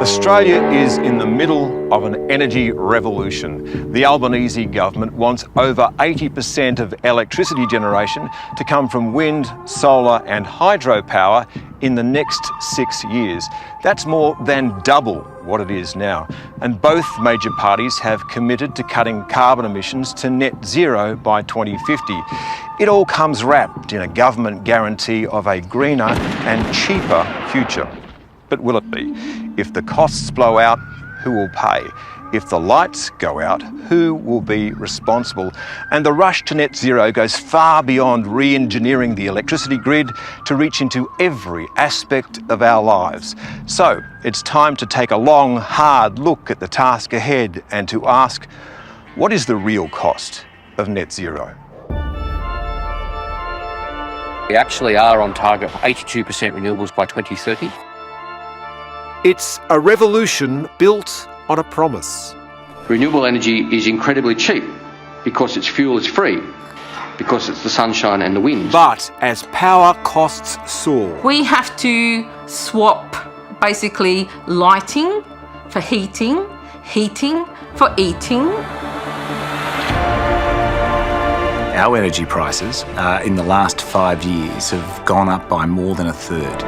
Australia is in the middle of an energy revolution. The Albanese government wants over 80% of electricity generation to come from wind, solar and hydropower in the next 6 years. That's more than double what it is now. And both major parties have committed to cutting carbon emissions to net zero by 2050. It all comes wrapped in a government guarantee of a greener and cheaper future. But will it be? If the costs blow out, who will pay? If the lights go out, who will be responsible? And the rush to net zero goes far beyond re-engineering the electricity grid to reach into every aspect of our lives. So it's time to take a long, hard look at the task ahead and to ask, what is the real cost of net zero? We actually are on target for 82% renewables by 2030. It's a revolution built on a promise. Renewable energy is incredibly cheap because its fuel is free, because it's the sunshine and the wind. But as power costs soar, we have to swap basically lighting for heating, heating for eating. Our energy prices in the last 5 years have gone up by more than a third.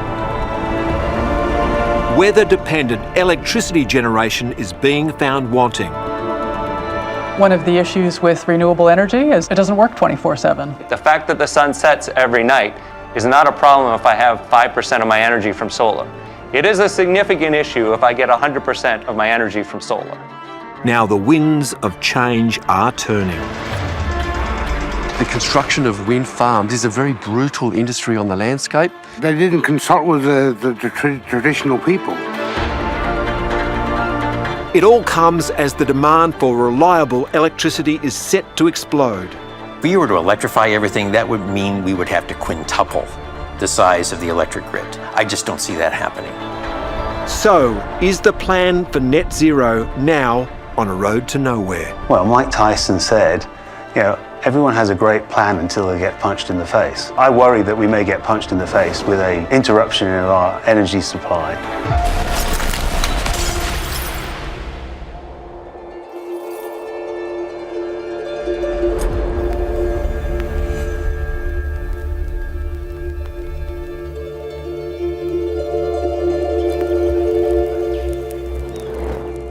weather-dependent electricity generation is being found wanting. One of the issues with renewable energy is it doesn't work 24/7. The fact that the sun sets every night is not a problem if I have 5% of my energy from solar. It is a significant issue if I get 100% of my energy from solar. Now the winds of change are turning. The construction of wind farms is a very brutal industry on the landscape. They didn't consult with the traditional people. It all comes as the demand for reliable electricity is set to explode. If we were to electrify everything, that would mean we would have to quintuple the size of the electric grid. I just don't see that happening. So, is the plan for net zero now on a road to nowhere? Well, Mike Tyson said, everyone has a great plan until they get punched in the face. I worry that we may get punched in the face with an interruption in our energy supply.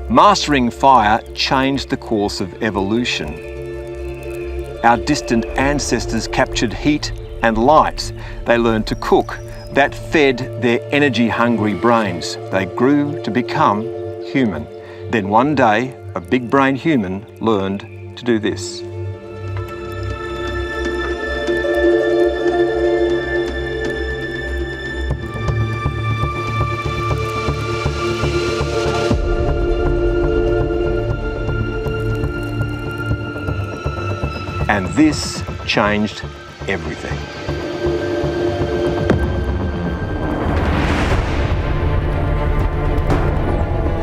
Mastering fire changed the course of evolution. Our distant ancestors captured heat and light. They learned to cook. That fed their energy-hungry brains. They grew to become human. Then one day, a big-brain human learned to do this. And this changed everything.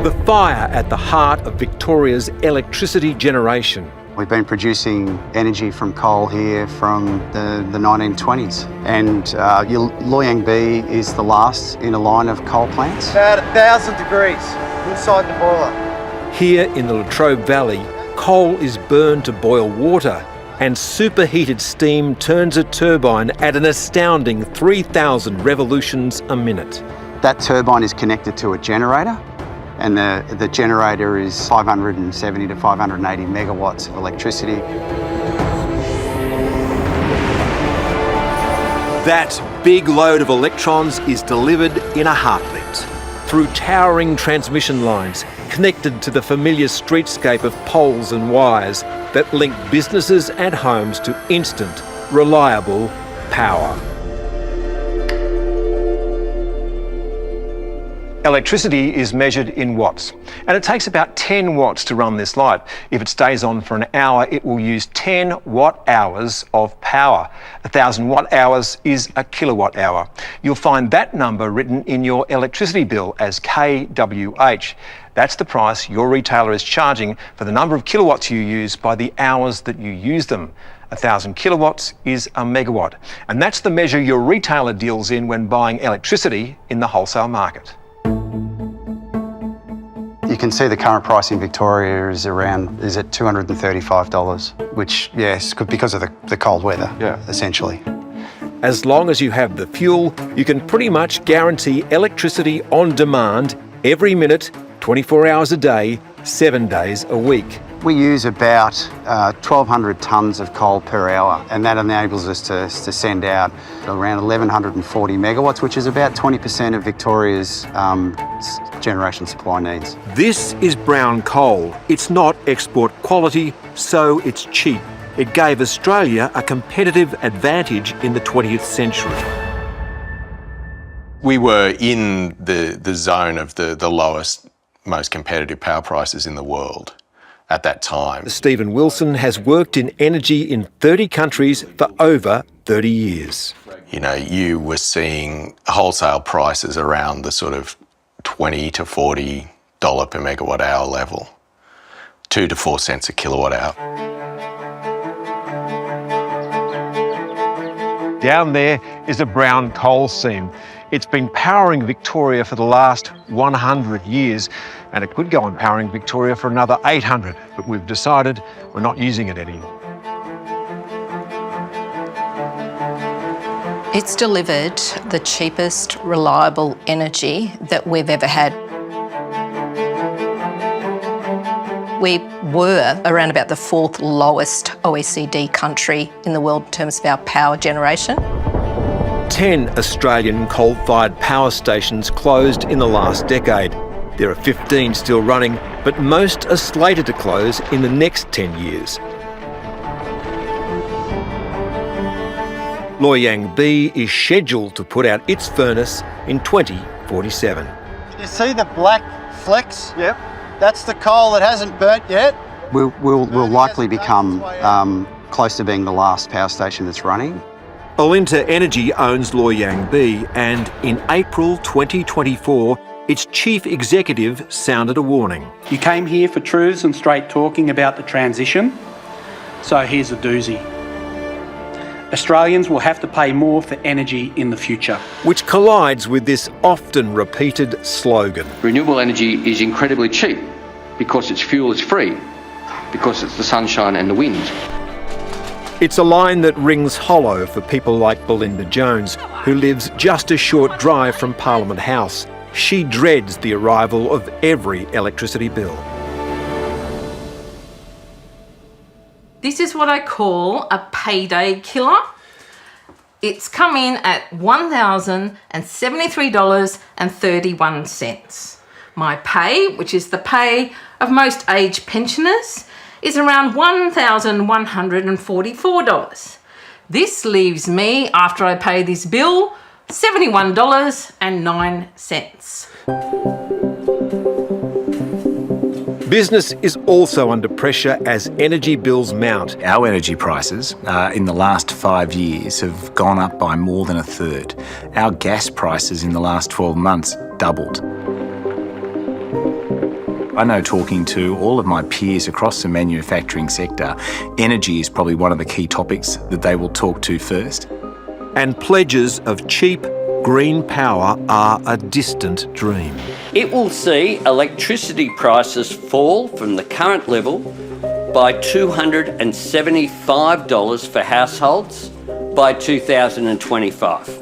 The fire at the heart of Victoria's electricity generation. We've been producing energy from coal here from the 1920s, and Loy Yang B is the last in a line of coal plants. About 1,000 degrees inside the boiler. Here in the Latrobe Valley, coal is burned to boil water, and superheated steam turns a turbine at an astounding 3,000 revolutions a minute. That turbine is connected to a generator, and the generator is 570 to 580 megawatts of electricity. That big load of electrons is delivered in a heartbeat, through towering transmission lines connected to the familiar streetscape of poles and wires that link businesses and homes to instant, reliable power. Electricity is measured in watts, and it takes about 10 watts to run this light. If it stays on for an hour, it will use 10 watt-hours of power. 1,000 watt-hours is a kilowatt-hour. You'll find that number written in your electricity bill as kWh. That's the price your retailer is charging for the number of kilowatts you use by the hours that you use them. 1,000 kilowatts is a megawatt, and that's the measure your retailer deals in when buying electricity in the wholesale market. You can see the current price in Victoria is at $235, which, yes, because of the cold weather, essentially. As long as you have the fuel, you can pretty much guarantee electricity on demand every minute, 24 hours a day, 7 days a week. We use about 1,200 tonnes of coal per hour, and that enables us to send out around 1,140 megawatts, which is about 20% of Victoria's generation supply needs. This is brown coal. It's not export quality, so it's cheap. It gave Australia a competitive advantage in the 20th century. We were in the zone of the lowest, most competitive power prices in the world at that time. Stephen Wilson has worked in energy in 30 countries for over 30 years. You know, you were seeing wholesale prices around the sort of $20 to $40 per megawatt hour level, 2 to 4 cents a kilowatt hour. Down there is a brown coal seam. It's been powering Victoria for the last 100 years, and it could go on powering Victoria for another 800, but we've decided we're not using it anymore. It's delivered the cheapest, reliable energy that we've ever had. We were around about the 4th lowest OECD country in the world in terms of our power generation. 10 Australian coal-fired power stations closed in the last decade. There are 15 still running, but most are slated to close in the next 10 years. Loy Yang B is scheduled to put out its furnace in 2047. You see the black flecks? Yep. That's the coal that hasn't burnt yet. We'll likely become close to being the last power station that's running. Alinta Energy owns Loy Yang B, and in April 2024, its chief executive sounded a warning. You came here for truths and straight talking about the transition, so here's a doozy. Australians will have to pay more for energy in the future. Which collides with this often repeated slogan. Renewable energy is incredibly cheap because its fuel is free, because it's the sunshine and the wind. It's a line that rings hollow for people like Belinda Jones, who lives just a short drive from Parliament House. She dreads the arrival of every electricity bill. This is what I call a payday killer. It's come in at $1,073.31. My pay, which is the pay of most age pensioners, is around $1,144. This leaves me, after I pay this bill, $71.09. Business is also under pressure as energy bills mount. Our energy prices in the last 5 years have gone up by more than a third. Our gas prices in the last 12 months doubled. I know, talking to all of my peers across the manufacturing sector, energy is probably one of the key topics that they will talk to first. And pledges of cheap, green power are a distant dream. It will see electricity prices fall from the current level by $275 for households by 2025.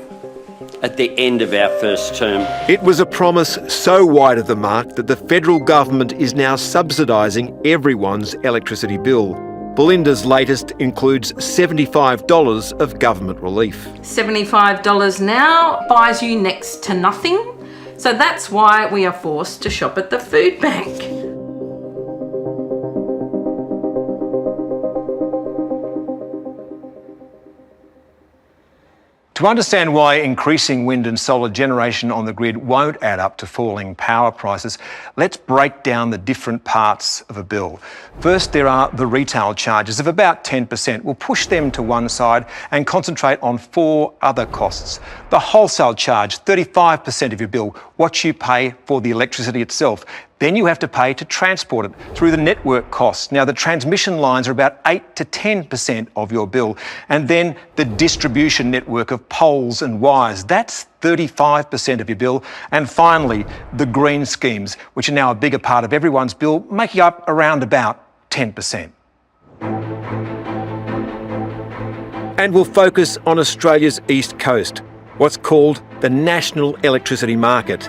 At the end of our first term. It was a promise so wide of the mark that the federal government is now subsidising everyone's electricity bill. Belinda's latest includes $75 of government relief. $75 now buys you next to nothing, so that's why we are forced to shop at the food bank. To understand why increasing wind and solar generation on the grid won't add up to falling power prices, let's break down the different parts of a bill. First, there are the retail charges of about 10%. We'll push them to one side and concentrate on 4 other costs. The wholesale charge, 35% of your bill. what you pay for the electricity itself. Then you have to pay to transport it through the network costs. Now, the transmission lines are about 8 to 10% of your bill. And then the distribution network of poles and wires, that's 35% of your bill. And finally, the green schemes, which are now a bigger part of everyone's bill, making up around about 10%. And we'll focus on Australia's east coast, what's called the National Electricity Market.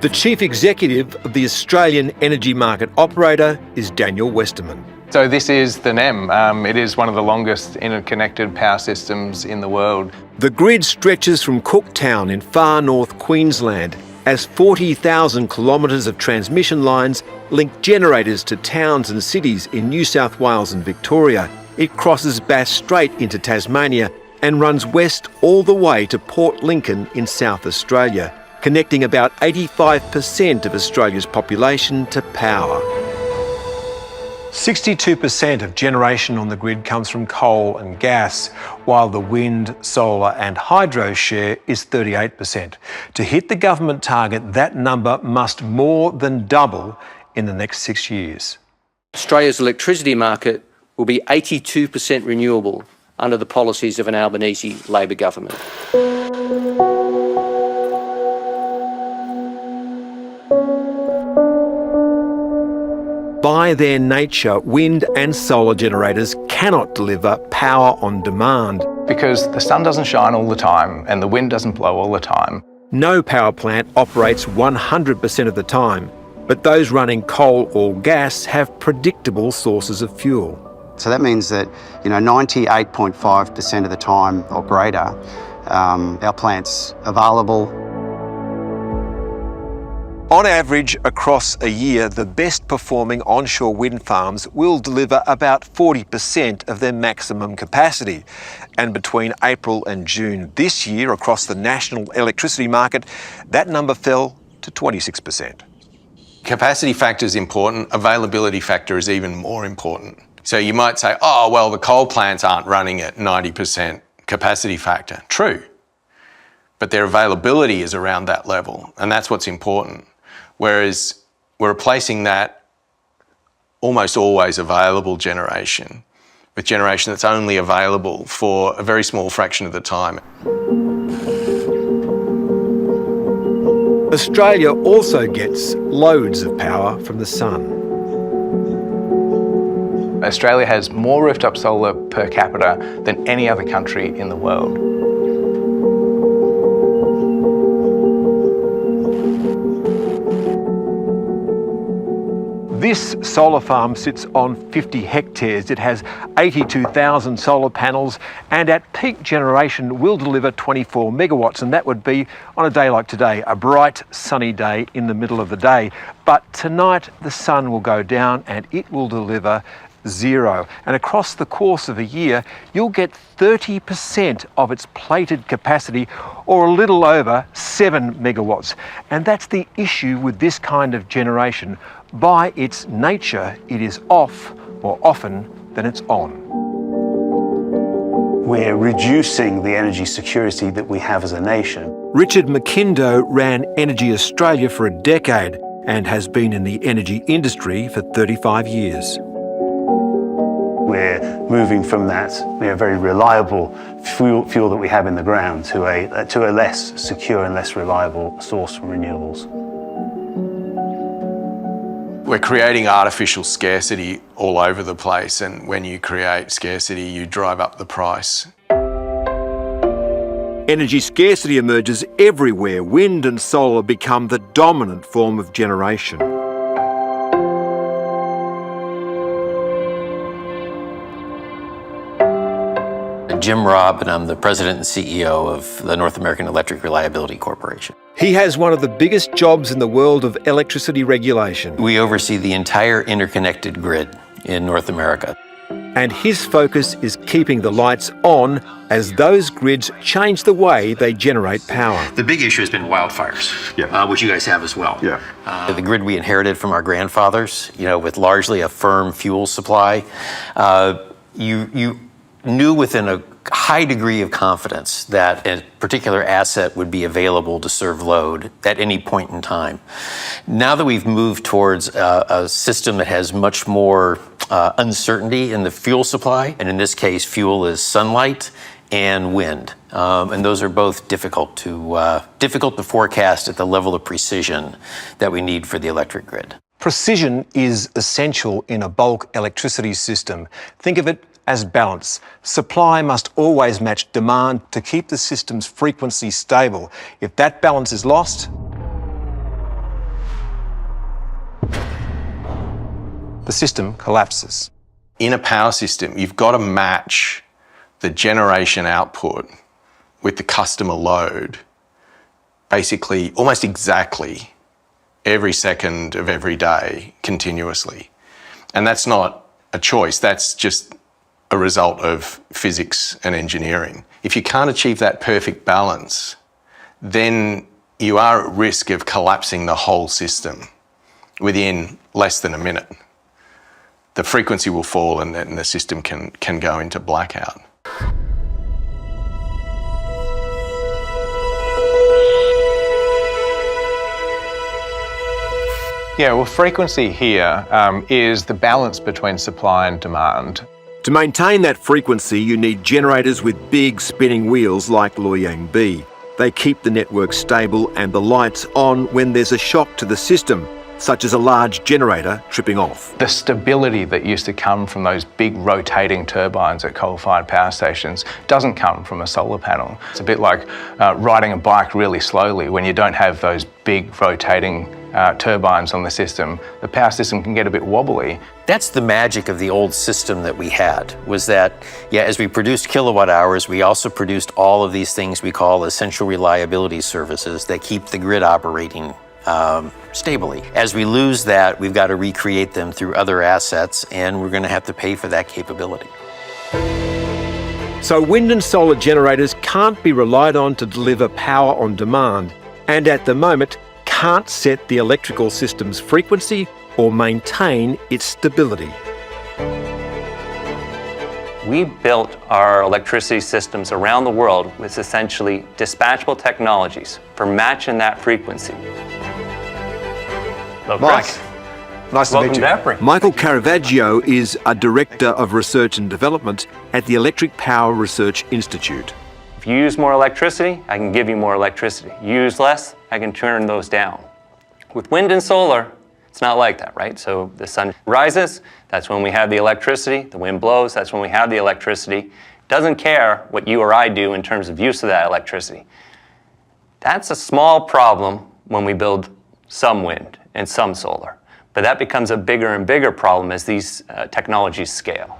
The Chief Executive of the Australian Energy Market Operator is Daniel Westerman. So this is the NEM. It is one of the longest interconnected power systems in the world. The grid stretches from Cooktown in far north Queensland as 40,000 kilometres of transmission lines link generators to towns and cities in New South Wales and Victoria. It crosses Bass Strait into Tasmania and runs west all the way to Port Lincoln in South Australia, connecting about 85% of Australia's population to power. 62% of generation on the grid comes from coal and gas, while the wind, solar and hydro share is 38%. To hit the government target, that number must more than double in the next 6 years. Australia's electricity market will be 82% renewable under the policies of an Albanese Labor government. By their nature, wind and solar generators cannot deliver power on demand. Because the sun doesn't shine all the time and the wind doesn't blow all the time. No power plant operates 100% of the time, but those running coal or gas have predictable sources of fuel. So that means that, 98.5% of the time or greater, our plant's available. On average, across a year, the best performing onshore wind farms will deliver about 40% of their maximum capacity. And between April and June this year, across the national electricity market, that number fell to 26%. Capacity factor is important, availability factor is even more important. So you might say, oh, well, the coal plants aren't running at 90% capacity factor. True, but their availability is around that level, and that's what's important. Whereas we're replacing that almost always available generation with generation that's only available for a very small fraction of the time. Australia also gets loads of power from the sun. Australia has more rooftop solar per capita than any other country in the world. This solar farm sits on 50 hectares. It has 82,000 solar panels and at peak generation will deliver 24 megawatts, and that would be, on a day like today, a bright sunny day in the middle of the day. But tonight the sun will go down and it will deliver 0. And across the course of a year, you'll get 30% of its plated capacity, or a little over 7 megawatts. And that's the issue with this kind of generation. By its nature, it is off more often than it's on. We're reducing the energy security that we have as a nation. Richard McIndoe ran Energy Australia for a decade and has been in the energy industry for 35 years. We're moving from that very reliable fuel that we have in the ground to a less secure and less reliable source from renewables. We're creating artificial scarcity all over the place, and when you create scarcity, you drive up the price. Energy scarcity emerges everywhere. Wind and solar become the dominant form of generation. Jim Robb, and I'm the president and CEO of the North American Electric Reliability Corporation. He has one of the biggest jobs in the world of electricity regulation. We oversee the entire interconnected grid in North America. And his focus is keeping the lights on as those grids change the way they generate power. The big issue has been wildfires, which you guys have as well. The grid we inherited from our grandfathers, with largely a firm fuel supply. You knew within high degree of confidence that a particular asset would be available to serve load at any point in time. Now that we've moved towards a system that has much more uncertainty in the fuel supply, and in this case, fuel is sunlight and wind, and those are both difficult to forecast at the level of precision that we need for the electric grid. Precision is essential in a bulk electricity system. Think of it as balance. Supply must always match demand to keep the system's frequency stable. If that balance is lost, the system collapses. In a power system, you've got to match the generation output with the customer load basically almost exactly every second of every day continuously. And that's not a choice, that's just a result of physics and engineering. If you can't achieve that perfect balance, then you are at risk of collapsing the whole system within less than a minute. The frequency will fall and then the system can go into blackout. Yeah, well, frequency here is the balance between supply and demand. To maintain that frequency, you need generators with big spinning wheels like Loy Yang B. They keep the network stable and the lights on when there's a shock to the system, such as a large generator tripping off. The stability that used to come from those big rotating turbines at coal-fired power stations doesn't come from a solar panel. It's a bit like riding a bike really slowly. When you don't have those big rotating turbines on the system, the power system can get a bit wobbly. That's the magic of the old system that we had, was that, yeah, as we produced kilowatt hours, we also produced all of these things we call essential reliability services that keep the grid operating stably. As we lose that, we've got to recreate them through other assets, and we're going to have to pay for that capability. So wind and solar generators can't be relied on to deliver power on demand, and at the moment can't set the electrical system's frequency or maintain its stability. We built our electricity systems around the world with essentially dispatchable technologies for matching that frequency. Hello, Chris. Nice to meet you. Back. Michael Caravaggio is a Director of Research and Development at the Electric Power Research Institute. If you use more electricity, I can give you more electricity. You use less, I can turn those down. With wind and solar, it's not like that, right? So the sun rises, that's when we have the electricity. The wind blows, that's when we have the electricity. It doesn't care what you or I do in terms of use of that electricity. That's a small problem when we build some wind and some solar. But that becomes a bigger and bigger problem as these technologies scale.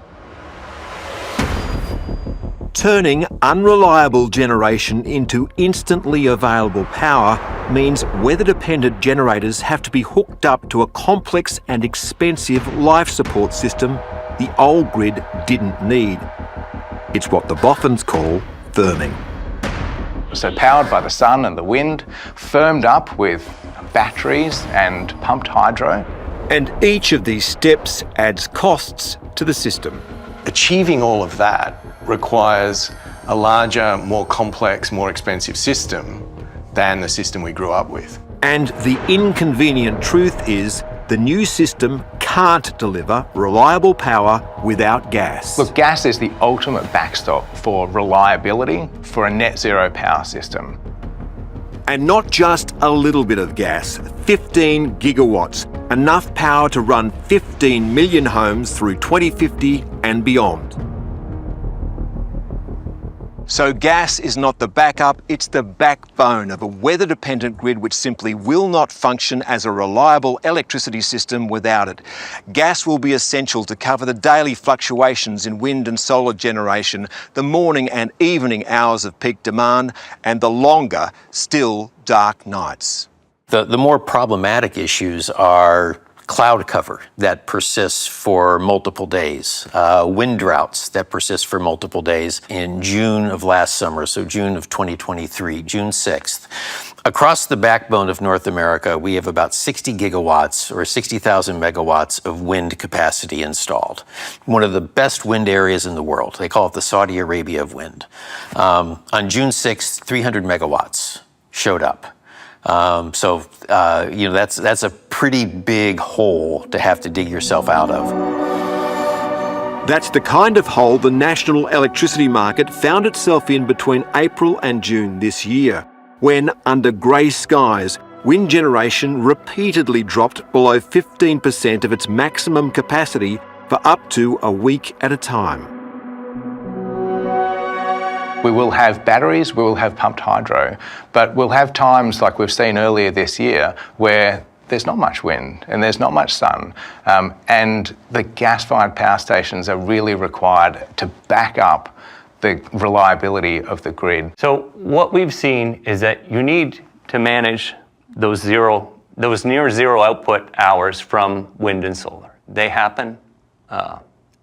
Turning unreliable generation into instantly available power means weather-dependent generators have to be hooked up to a complex and expensive life support system the old grid didn't need. It's what the Boffins call firming. So powered by the sun and the wind, firmed up with batteries and pumped hydro. And each of these steps adds costs to the system. Achieving all of that requires a larger, more complex, more expensive system than the system we grew up with. And the inconvenient truth is the new system can't deliver reliable power without gas. Look, gas is the ultimate backstop for reliability for a net zero power system. And not just a little bit of gas, 15 gigawatts, enough power to run 15 million homes through 2050 and beyond. So gas is not the backup, it's the backbone of a weather-dependent grid which simply will not function as a reliable electricity system without it. Gas will be essential to cover the daily fluctuations in wind and solar generation, the morning and evening hours of peak demand, and the longer, still dark nights. The more problematic issues are cloud cover that persists for multiple days, wind droughts that persist for multiple days in June of last summer, so June of 2023, June 6th. Across the backbone of North America, we have about 60 gigawatts or 60,000 megawatts of wind capacity installed. One of the best wind areas in the world. They call it the Saudi Arabia of wind. On June 6th, 300 megawatts showed up. That's a pretty big hole to have to dig yourself out of. That's the kind of hole the national electricity market found itself in between April and June this year, when, under grey skies, wind generation repeatedly dropped below 15% of its maximum capacity for up to a week at a time. We will have batteries, we will have pumped hydro, but we'll have times like we've seen earlier this year where there's not much wind and there's not much sun, and the gas-fired power stations are really required to back up the reliability of the grid. So what we've seen is that you need to manage those near zero output hours from wind and solar. They happen.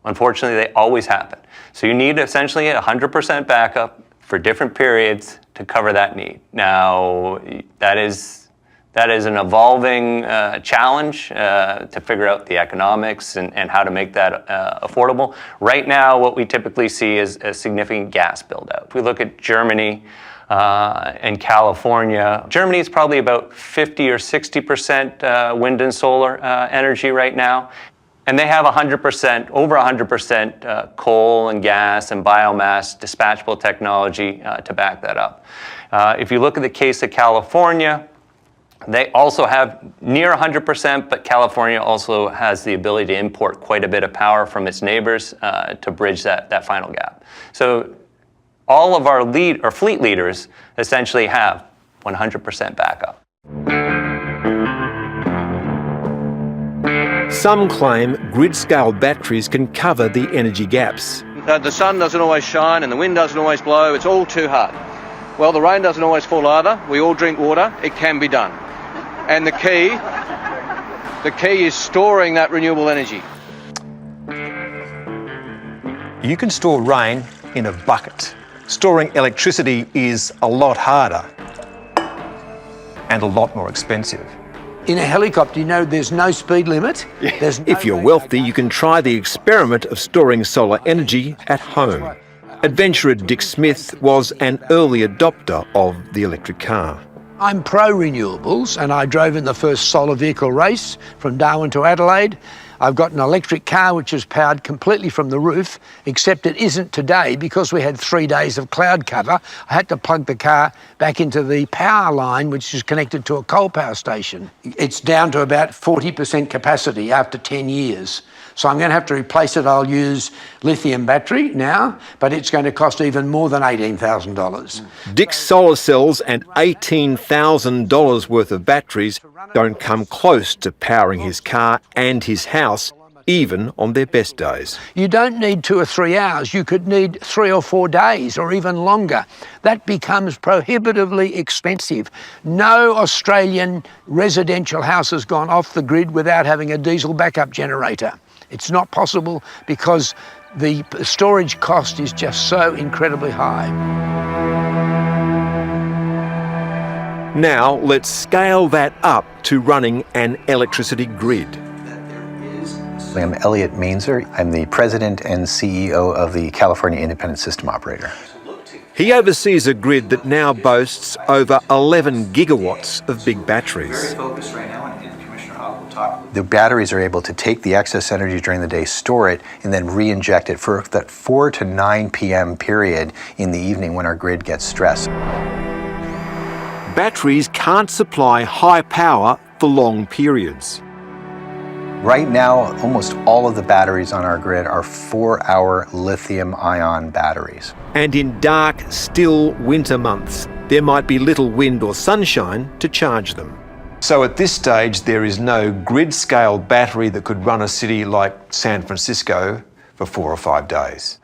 Unfortunately, they always happen. So you need essentially 100% backup for different periods to cover that need. Now, that is an evolving challenge to figure out the economics and how to make that affordable. Right now, what we typically see is a significant gas build-out. If we look at Germany and California, Germany is probably about 50 or 60% wind and solar energy right now. And they have 100%, over 100% coal and gas and biomass dispatchable technology to back that up. If you look at the case of California, they also have near 100%, but California also has the ability to import quite a bit of power from its neighbors to bridge that final gap. So all of our fleet leaders essentially have 100% backup. Some claim grid-scale batteries can cover the energy gaps. The sun doesn't always shine and the wind doesn't always blow. It's all too hot. Well, the rain doesn't always fall either. We all drink water. It can be done. And the key is storing that renewable energy. You can store rain in a bucket. Storing electricity is a lot harder and a lot more expensive. In a helicopter, you know there's no speed limit. If you're wealthy, you can try the experiment of storing solar energy at home. Adventurer Dick Smith was an early adopter of the electric car. I'm pro-renewables, and I drove in the first solar vehicle race from Darwin to Adelaide. I've got an electric car which is powered completely from the roof, except it isn't today because we had 3 days of cloud cover. I had to plug the car back into the power line, which is connected to a coal power station. It's down to about 40% capacity after 10 years. So I'm going to have to replace it. I'll use lithium battery now, but it's going to cost even more than $18,000. Dick's solar cells and $18,000 worth of batteries don't come close to powering his car and his house, even on their best days. You don't need 2 or 3 hours. You could need 3 or 4 days or even longer. That becomes prohibitively expensive. No Australian residential house has gone off the grid without having a diesel backup generator. It's not possible because the storage cost is just so incredibly high. Now let's scale that up to running an electricity grid. I'm Elliot Mainzer. I'm the president and CEO of the California Independent System Operator. He oversees a grid that now boasts over 11 gigawatts of big batteries. The batteries are able to take the excess energy during the day, store it, and then re-inject it for that 4 to 9 p.m. period in the evening when our grid gets stressed. Batteries can't supply high power for long periods. Right now, almost all of the batteries on our grid are 4-hour lithium-ion batteries. And in dark, still winter months, there might be little wind or sunshine to charge them. So at this stage, there is no grid-scale battery that could run a city like San Francisco for 4 or 5 days.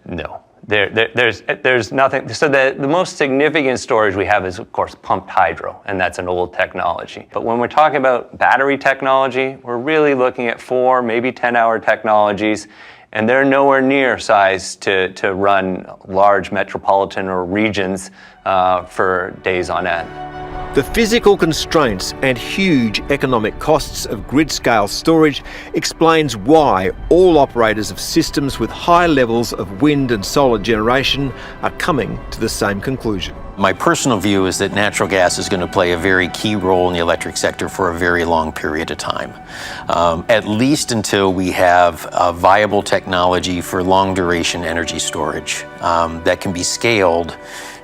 No. There's nothing. So the most significant storage we have is, of course, pumped hydro, and that's an old technology. But when we're talking about battery technology, we're really looking at 4, maybe 10-hour technologies, and they're nowhere near size to run large metropolitan or regions for days on end. The physical constraints and huge economic costs of grid-scale storage explains why all operators of systems with high levels of wind and solar generation are coming to the same conclusion. My personal view is that natural gas is going to play a very key role in the electric sector for a very long period of time, at least until we have a viable technology for long-duration energy storage that can be scaled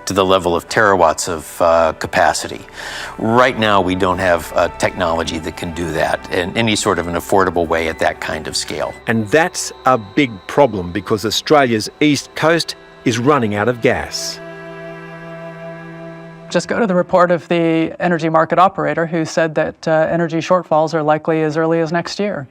to the level of terawatts of capacity. Right now, we don't have a technology that can do that in any sort of an affordable way at that kind of scale. And that's a big problem because Australia's east coast is running out of gas. Just go to the report of the energy market operator who said that energy shortfalls are likely as early as next year.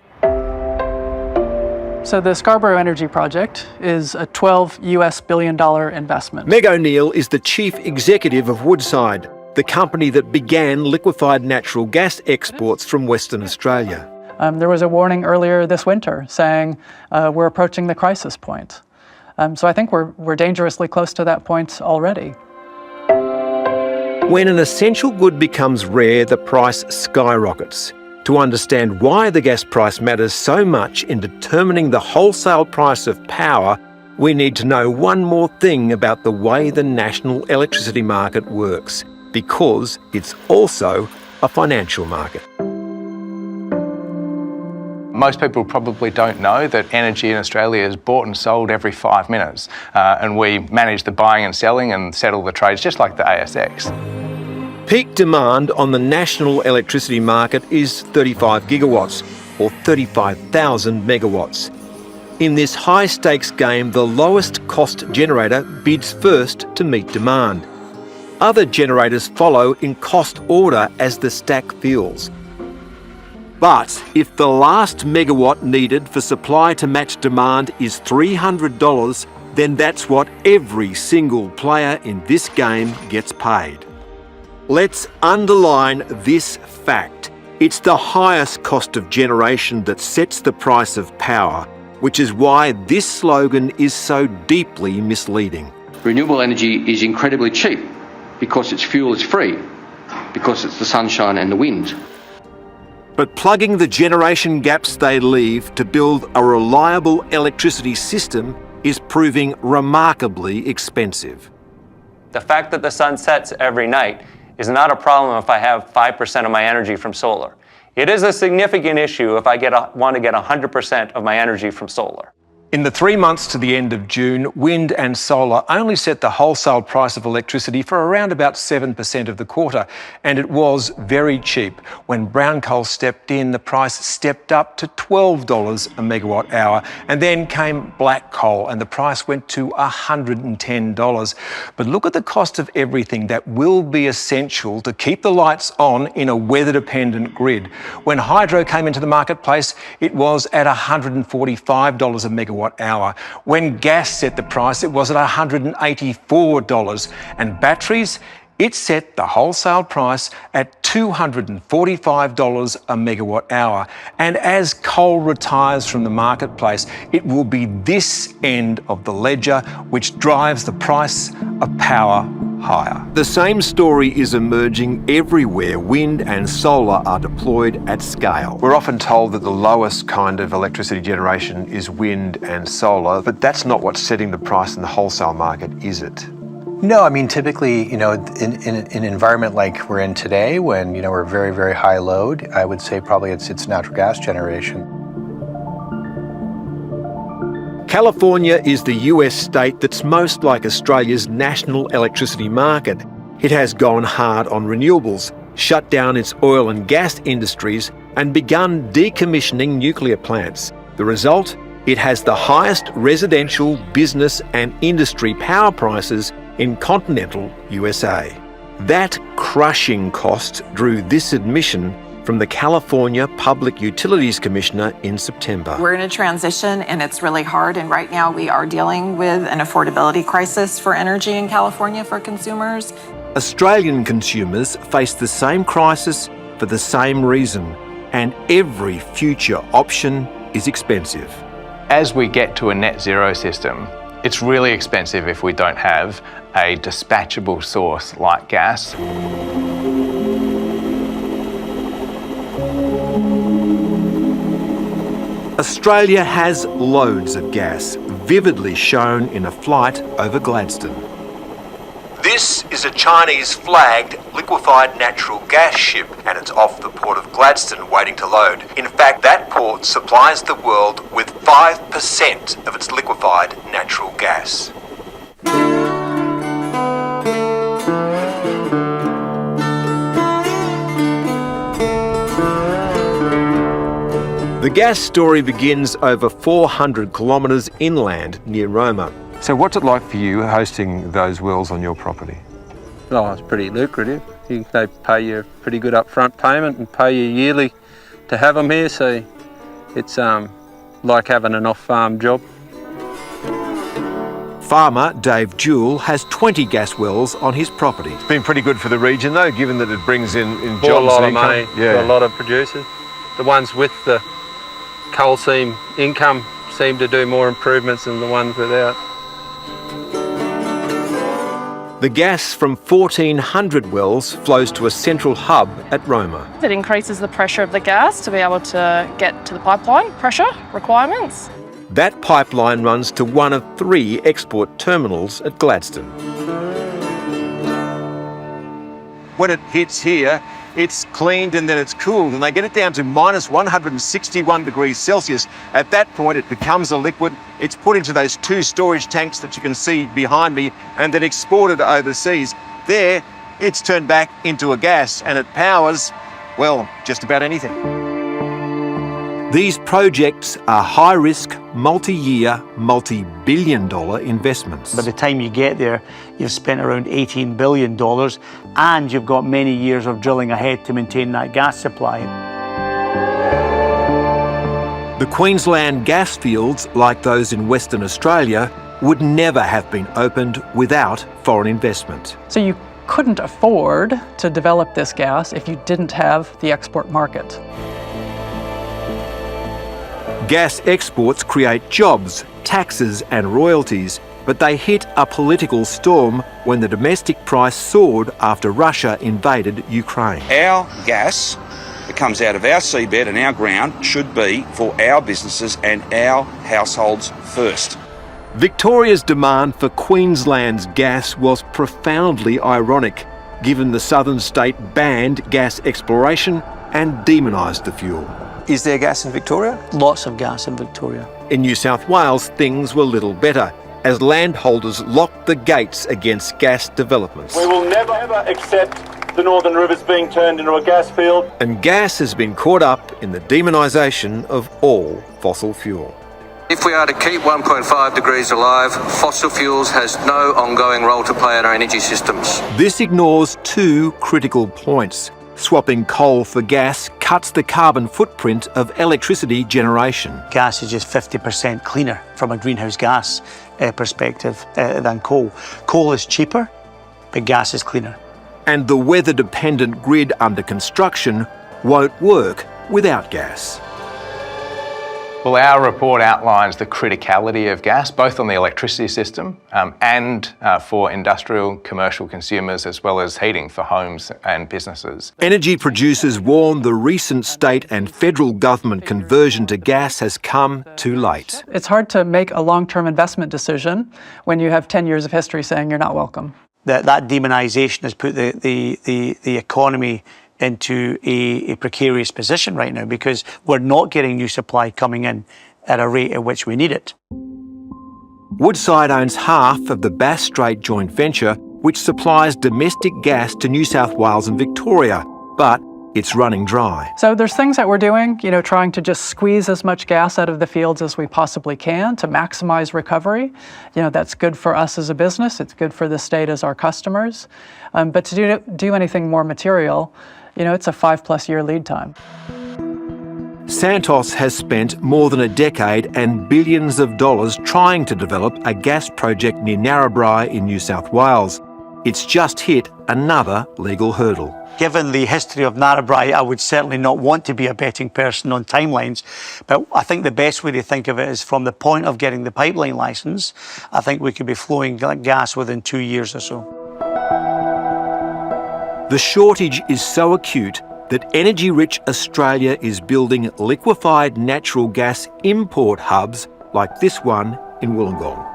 So the Scarborough Energy Project is a $12 billion investment. Meg O'Neill is the chief executive of Woodside, the company that began liquefied natural gas exports from Western Australia. There was a warning earlier this winter saying we're approaching the crisis point. So I think we're dangerously close to that point already. When an essential good becomes rare, the price skyrockets. To understand why the gas price matters so much in determining the wholesale price of power, we need to know one more thing about the way the national electricity market works, because it's also a financial market. Most people probably don't know that energy in Australia is bought and sold every 5 minutes, and we manage the buying and selling and settle the trades just like the ASX. Peak demand on the national electricity market is 35 gigawatts, or 35,000 megawatts. In this high-stakes game, the lowest cost generator bids first to meet demand. Other generators follow in cost order as the stack fills. But if the last megawatt needed for supply to match demand is $300, then that's what every single player in this game gets paid. Let's underline this fact. It's the highest cost of generation that sets the price of power, which is why this slogan is so deeply misleading. Renewable energy is incredibly cheap because its fuel is free, because it's the sunshine and the wind. But plugging the generation gaps they leave to build a reliable electricity system is proving remarkably expensive. The fact that the sun sets every night is not a problem if I have 5% of my energy from solar. It is a significant issue if I want to get 100% of my energy from solar. In the 3 months to the end of June, wind and solar only set the wholesale price of electricity for around about 7% of the quarter, and it was very cheap. When brown coal stepped in, the price stepped up to $12 a megawatt hour, and then came black coal, and the price went to $110. But look at the cost of everything that will be essential to keep the lights on in a weather-dependent grid. When hydro came into the marketplace, it was at $145 a megawatt hour. When gas set the price, it was at $184. And batteries, it set the wholesale price at $245 a megawatt hour. And as coal retires from the marketplace, it will be this end of the ledger which drives the price of power higher. The same story is emerging everywhere wind and solar are deployed at scale. We're often told that the lowest kind of electricity generation is wind and solar, but that's not what's setting the price in the wholesale market, is it? No, I mean, typically, in an environment like we're in today, when, we're very, very high load, I would say probably it's natural gas generation. California is the US state that's most like Australia's national electricity market. It has gone hard on renewables, shut down its oil and gas industries, and begun decommissioning nuclear plants. The result? It has the highest residential, business and industry power prices in continental USA. That crushing cost drew this admission from the California Public Utilities Commissioner in September. We're in a transition and it's really hard, and right now we are dealing with an affordability crisis for energy in California for consumers. Australian consumers face the same crisis for the same reason, and every future option is expensive. As we get to a net zero system, it's really expensive if we don't have a dispatchable source like gas. Australia has loads of gas, vividly shown in a flight over Gladstone. This is a Chinese-flagged liquefied natural gas ship, and it's off the port of Gladstone waiting to load. In fact, that port supplies the world with 5% of its liquefied natural gas. The gas story begins over 400 kilometres inland near Roma. So what's it like for you hosting those wells on your property? Oh, it's pretty lucrative. They pay you a pretty good upfront payment and pay you yearly to have them here, so it's like having an off-farm job. Farmer Dave Jewell has 20 gas wells on his property. It's been pretty good for the region though, given that it brings in jobs a lot and of money income. for a lot of producers. The ones with the coal seam income seem to do more improvements than the ones without. The gas from 1,400 wells flows to a central hub at Roma. It increases the pressure of the gas to be able to get to the pipeline pressure requirements. That pipeline runs to one of 3 export terminals at Gladstone. When it hits here, it's cleaned and then it's cooled, and they get it down to minus 161 degrees Celsius. At that point, it becomes a liquid. It's put into those 2 storage tanks that you can see behind me and then exported overseas. There, it's turned back into a gas and it powers, well, just about anything. These projects are high-risk, multi-year, multi-billion-dollar investments. By the time you get there, you've spent around $18 billion and you've got many years of drilling ahead to maintain that gas supply. The Queensland gas fields, like those in Western Australia, would never have been opened without foreign investment. So you couldn't afford to develop this gas if you didn't have the export market. Gas exports create jobs, taxes and royalties, but they hit a political storm when the domestic price soared after Russia invaded Ukraine. Our gas that comes out of our seabed and our ground should be for our businesses and our households first. Victoria's demand for Queensland's gas was profoundly ironic, given the southern state banned gas exploration and demonised the fuel. Is there gas in Victoria? Lots of gas in Victoria. In New South Wales, things were little better, as landholders locked the gates against gas developments. We will never ever accept the Northern Rivers being turned into a gas field. And gas has been caught up in the demonisation of all fossil fuel. If we are to keep 1.5 degrees alive, fossil fuels has no ongoing role to play in our energy systems. This ignores 2 critical points. Swapping coal for gas cuts the carbon footprint of electricity generation. Gas is just 50% cleaner from a greenhouse gas perspective than coal. Coal is cheaper, but gas is cleaner. And the weather-dependent grid under construction won't work without gas. Well, our report outlines the criticality of gas, both on the electricity system and for industrial, commercial consumers, as well as heating for homes and businesses. Energy producers warn the recent state and federal government conversion to gas has come too late. It's hard to make a long-term investment decision when you have 10 years of history saying you're not welcome. That demonisation has put the economy into a precarious position right now because we're not getting new supply coming in at a rate at which we need it. Woodside owns half of the Bass Strait joint venture, which supplies domestic gas to New South Wales and Victoria, but it's running dry. So there's things that we're doing, trying to just squeeze as much gas out of the fields as we possibly can to maximize recovery. That's good for us as a business, it's good for the state as our customers. But to do anything more material, it's a 5+ year lead time. Santos has spent more than a decade and billions of dollars trying to develop a gas project near Narrabri in New South Wales. It's just hit another legal hurdle. Given the history of Narrabri, I would certainly not want to be a betting person on timelines, but I think the best way to think of it is from the point of getting the pipeline licence, I think we could be flowing gas within 2 years or so. The shortage is so acute that energy-rich Australia is building liquefied natural gas import hubs like this one in Wollongong.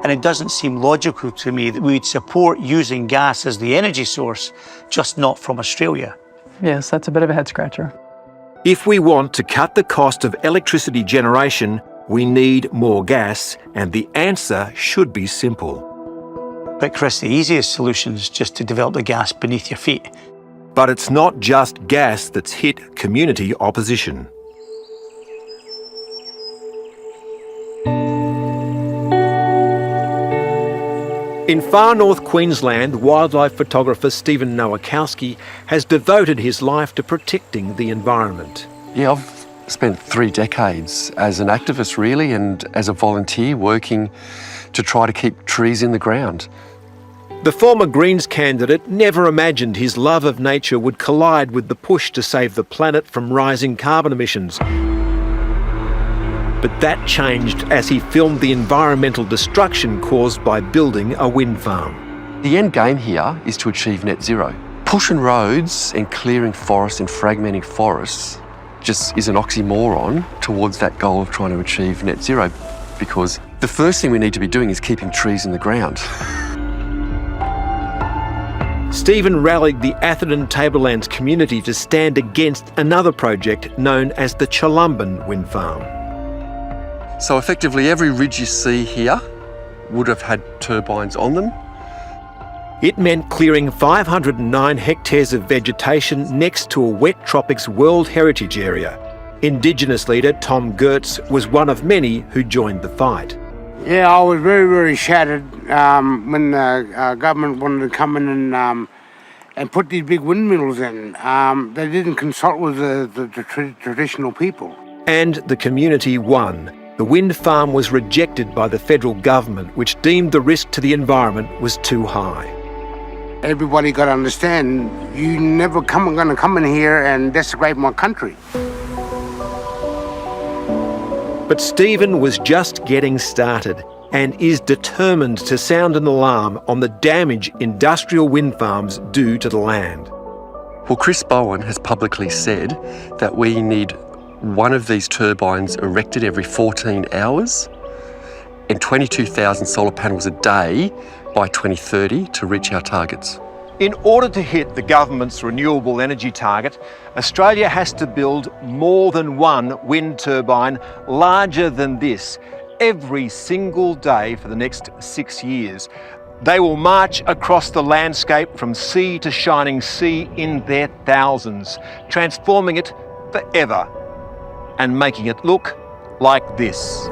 And it doesn't seem logical to me that we'd support using gas as the energy source, just not from Australia. Yes, that's a bit of a head-scratcher. If we want to cut the cost of electricity generation, we need more gas, and the answer should be simple. But Chris, the easiest solution is just to develop the gas beneath your feet. But it's not just gas that's hit community opposition. In far north Queensland, wildlife photographer Stephen Nowakowski has devoted his life to protecting the environment. Yeah, I've spent 3 decades as an activist really and as a volunteer working to try to keep trees in the ground. The former Greens candidate never imagined his love of nature would collide with the push to save the planet from rising carbon emissions. But that changed as he filmed the environmental destruction caused by building a wind farm. The end game here is to achieve net zero. Pushing roads and clearing forests and fragmenting forests just is an oxymoron towards that goal of trying to achieve net zero, because the first thing we need to be doing is keeping trees in the ground. Stephen rallied the Atherton Tablelands community to stand against another project known as the Chulumban wind farm. So effectively every ridge you see here would have had turbines on them. It meant clearing 509 hectares of vegetation next to a wet tropics World Heritage Area. Indigenous leader Tom Gertz was one of many who joined the fight. Yeah, I was very, very shattered when the government wanted to come in and put these big windmills in. They didn't consult with the traditional people. And the community won. The wind farm was rejected by the federal government, which deemed the risk to the environment was too high. Everybody got to understand, you never going to come in here and desecrate my country. But Stephen was just getting started and is determined to sound an alarm on the damage industrial wind farms do to the land. Well, Chris Bowen has publicly said that we need one of these turbines erected every 14 hours and 22,000 solar panels a day by 2030 to reach our targets. In order to hit the government's renewable energy target, Australia has to build more than one wind turbine larger than this every single day for the next 6 years. They will march across the landscape from sea to shining sea in their thousands, transforming it forever and making it look like this.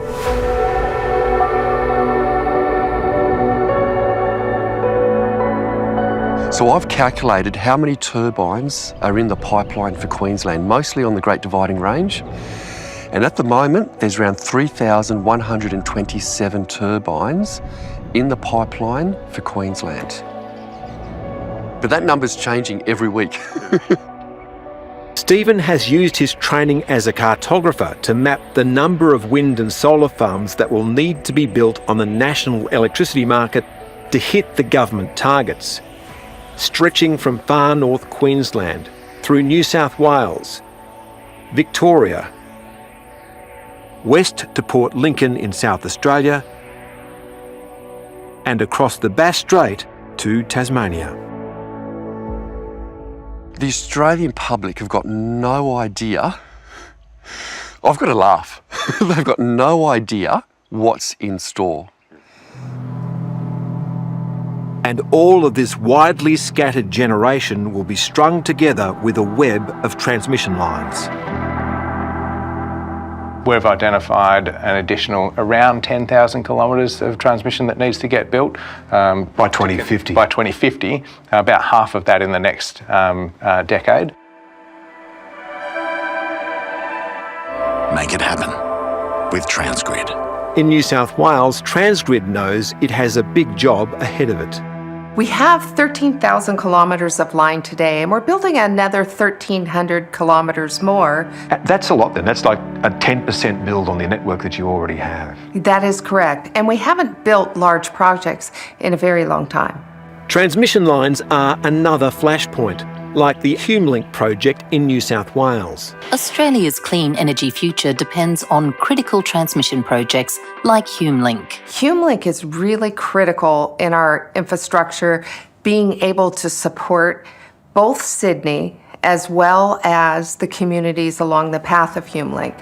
So I've calculated how many turbines are in the pipeline for Queensland, mostly on the Great Dividing Range. And at the moment, there's around 3,127 turbines in the pipeline for Queensland. But that number's changing every week. Stephen has used his training as a cartographer to map the number of wind and solar farms that will need to be built on the national electricity market to hit the government targets, stretching from far north Queensland through New South Wales, Victoria, west to Port Lincoln in South Australia, and across the Bass Strait to Tasmania. The Australian public have got no idea. I've got to laugh. They've got no idea what's in store. And all of this widely scattered generation will be strung together with a web of transmission lines. We've identified an additional around 10,000 kilometres of transmission that needs to get built. By 2050. By 2050, about half of that in the next decade. Make it happen with Transgrid. In New South Wales, Transgrid knows it has a big job ahead of it. We have 13,000 kilometres of line today, and we're building another 1,300 kilometres more. That's a lot then. That's like a 10% build on the network that you already have. That is correct. And we haven't built large projects in a very long time. Transmission lines are another flashpoint. like the HumeLink project in New South Wales. Australia's clean energy future depends on critical transmission projects like HumeLink. HumeLink is really critical in our infrastructure, being able to support both Sydney as well as the communities along the path of HumeLink.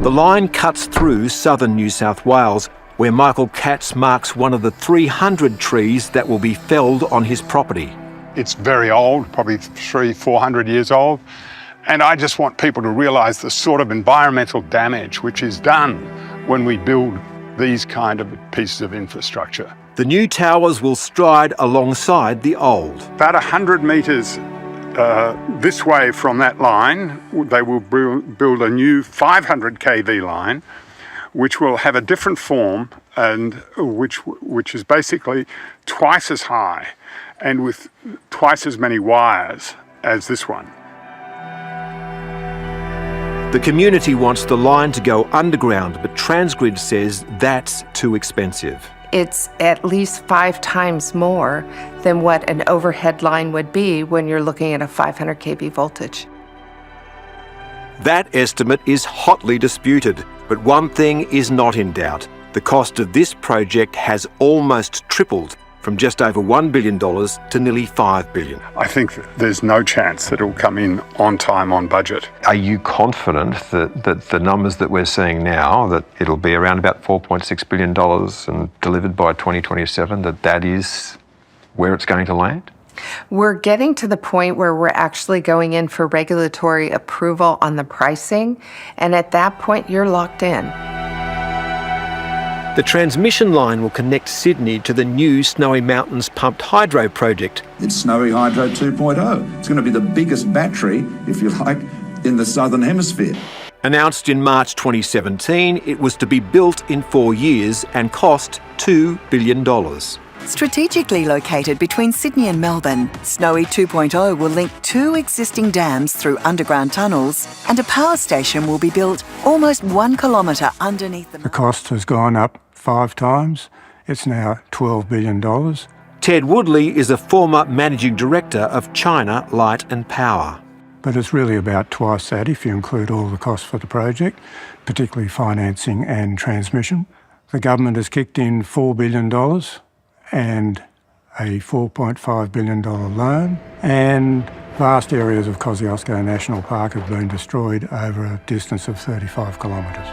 The line cuts through southern New South Wales, where Michael Katz marks one of the 300 trees that will be felled on his property. It's very old, probably 300-400 years old, and I just want people to realise the sort of environmental damage which is done when we build these kind of pieces of infrastructure. The new towers will stride alongside the old. About 100 metres this way from that line, they will build a new 500 kV line, which will have a different form and which is basically twice as high and with twice as many wires as this one. The community wants the line to go underground, but Transgrid says that's too expensive. It's at least 5 times more than what an overhead line would be when you're looking at a 500 kV voltage. That estimate is hotly disputed, but one thing is not in doubt. The cost of this project has almost tripled from just over $1 billion to nearly $5 billion. I think there's no chance that it will come in on time, on budget. Are you confident that the numbers that we're seeing now, that it'll be around about $4.6 billion and delivered by 2027, that is where it's going to land? We're getting to the point where we're actually going in for regulatory approval on the pricing, and at that point, you're locked in. The transmission line will connect Sydney to the new Snowy Mountains pumped hydro project. It's Snowy Hydro 2.0. It's going to be the biggest battery, if you like, in the Southern Hemisphere. Announced in March 2017, it was to be built in 4 years and cost $2 billion. Strategically located between Sydney and Melbourne, Snowy 2.0 will link 2 existing dams through underground tunnels, and a power station will be built almost 1 kilometre underneath the... The cost has gone up 5 times. It's now $12 billion. Ted Woodley is a former managing director of China Light and Power. But it's really about twice that if you include all the costs for the project, particularly financing and transmission. The government has kicked in $4 billion and a $4.5 billion loan, and vast areas of Kosciuszko National Park have been destroyed over a distance of 35 kilometres.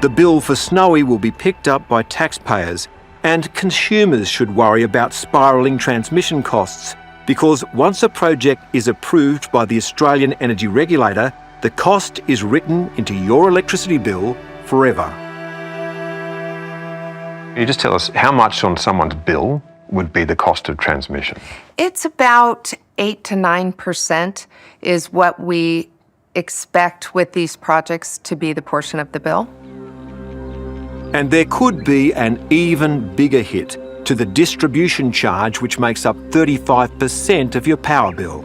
The bill for Snowy will be picked up by taxpayers, and consumers should worry about spiralling transmission costs, because once a project is approved by the Australian Energy Regulator, the cost is written into your electricity bill forever. Can you just tell us how much on someone's bill would be the cost of transmission? It's about 8 to 9% is what we expect with these projects to be the portion of the bill. And there could be an even bigger hit to the distribution charge, which makes up 35% of your power bill.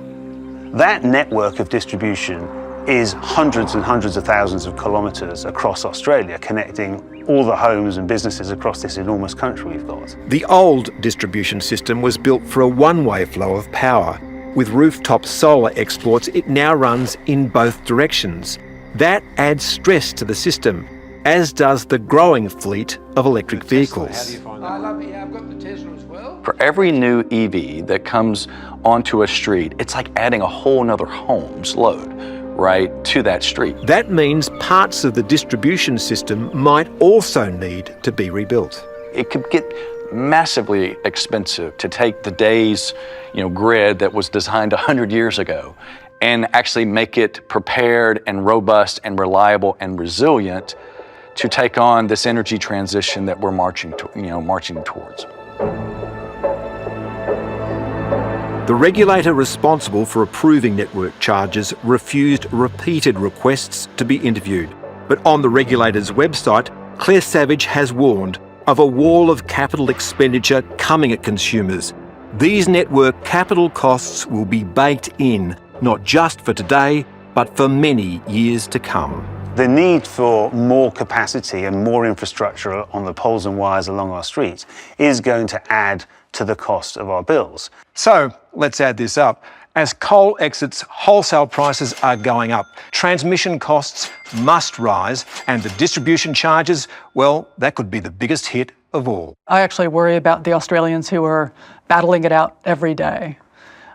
That network of distribution is hundreds and hundreds of thousands of kilometres across Australia, connecting all the homes and businesses across this enormous country we've got. The old distribution system was built for a one-way flow of power. With rooftop solar exports, it now runs in both directions. That adds stress to the system, as does the growing fleet of electric vehicles. For every new EV that comes onto a street, it's like adding a whole nother home's load, right, to that street. That means parts of the distribution system might also need to be rebuilt. It could get massively expensive to take the day's, grid that was designed 100 years ago and actually make it prepared and robust and reliable and resilient to take on this energy transition that we're marching towards. The regulator responsible for approving network charges refused repeated requests to be interviewed. But on the regulator's website, Claire Savage has warned of a wall of capital expenditure coming at consumers. These network capital costs will be baked in, not just for today, but for many years to come. The need for more capacity and more infrastructure on the poles and wires along our streets is going to add to the cost of our bills. So let's add this up. As coal exits, wholesale prices are going up. Transmission costs must rise, and the distribution charges, well, that could be the biggest hit of all. I actually worry about the Australians who are battling it out every day.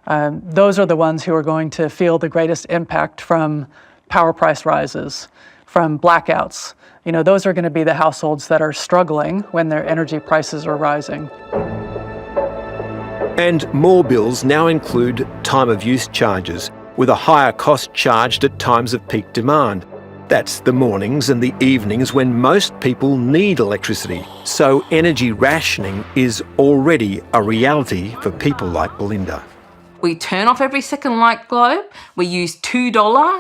Those are the ones who are going to feel the greatest impact from power price rises, from blackouts. You know, those are going to be the households that are struggling when their energy prices are rising. And more bills now include time of use charges, with a higher cost charged at times of peak demand. That's the mornings and the evenings when most people need electricity. So energy rationing is already a reality for people like Belinda. We turn off every second light globe. We use $2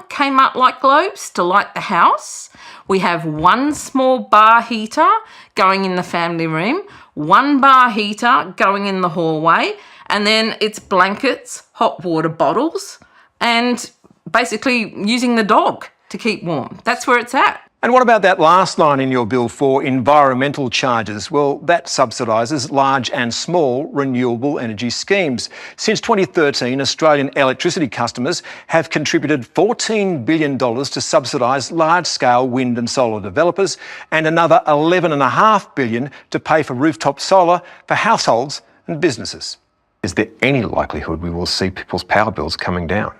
Kmart light globes to light the house. We have one small bar heater going in the family room, one bar heater going in the hallway, and then it's blankets, hot water bottles, and basically using the dog to keep warm. That's where it's at. And what about that last line in your bill for environmental charges? Well, that subsidises large and small renewable energy schemes. Since 2013, Australian electricity customers have contributed $14 billion to subsidise large-scale wind and solar developers, and another $11.5 billion to pay for rooftop solar for households and businesses. Is there any likelihood we will see people's power bills coming down?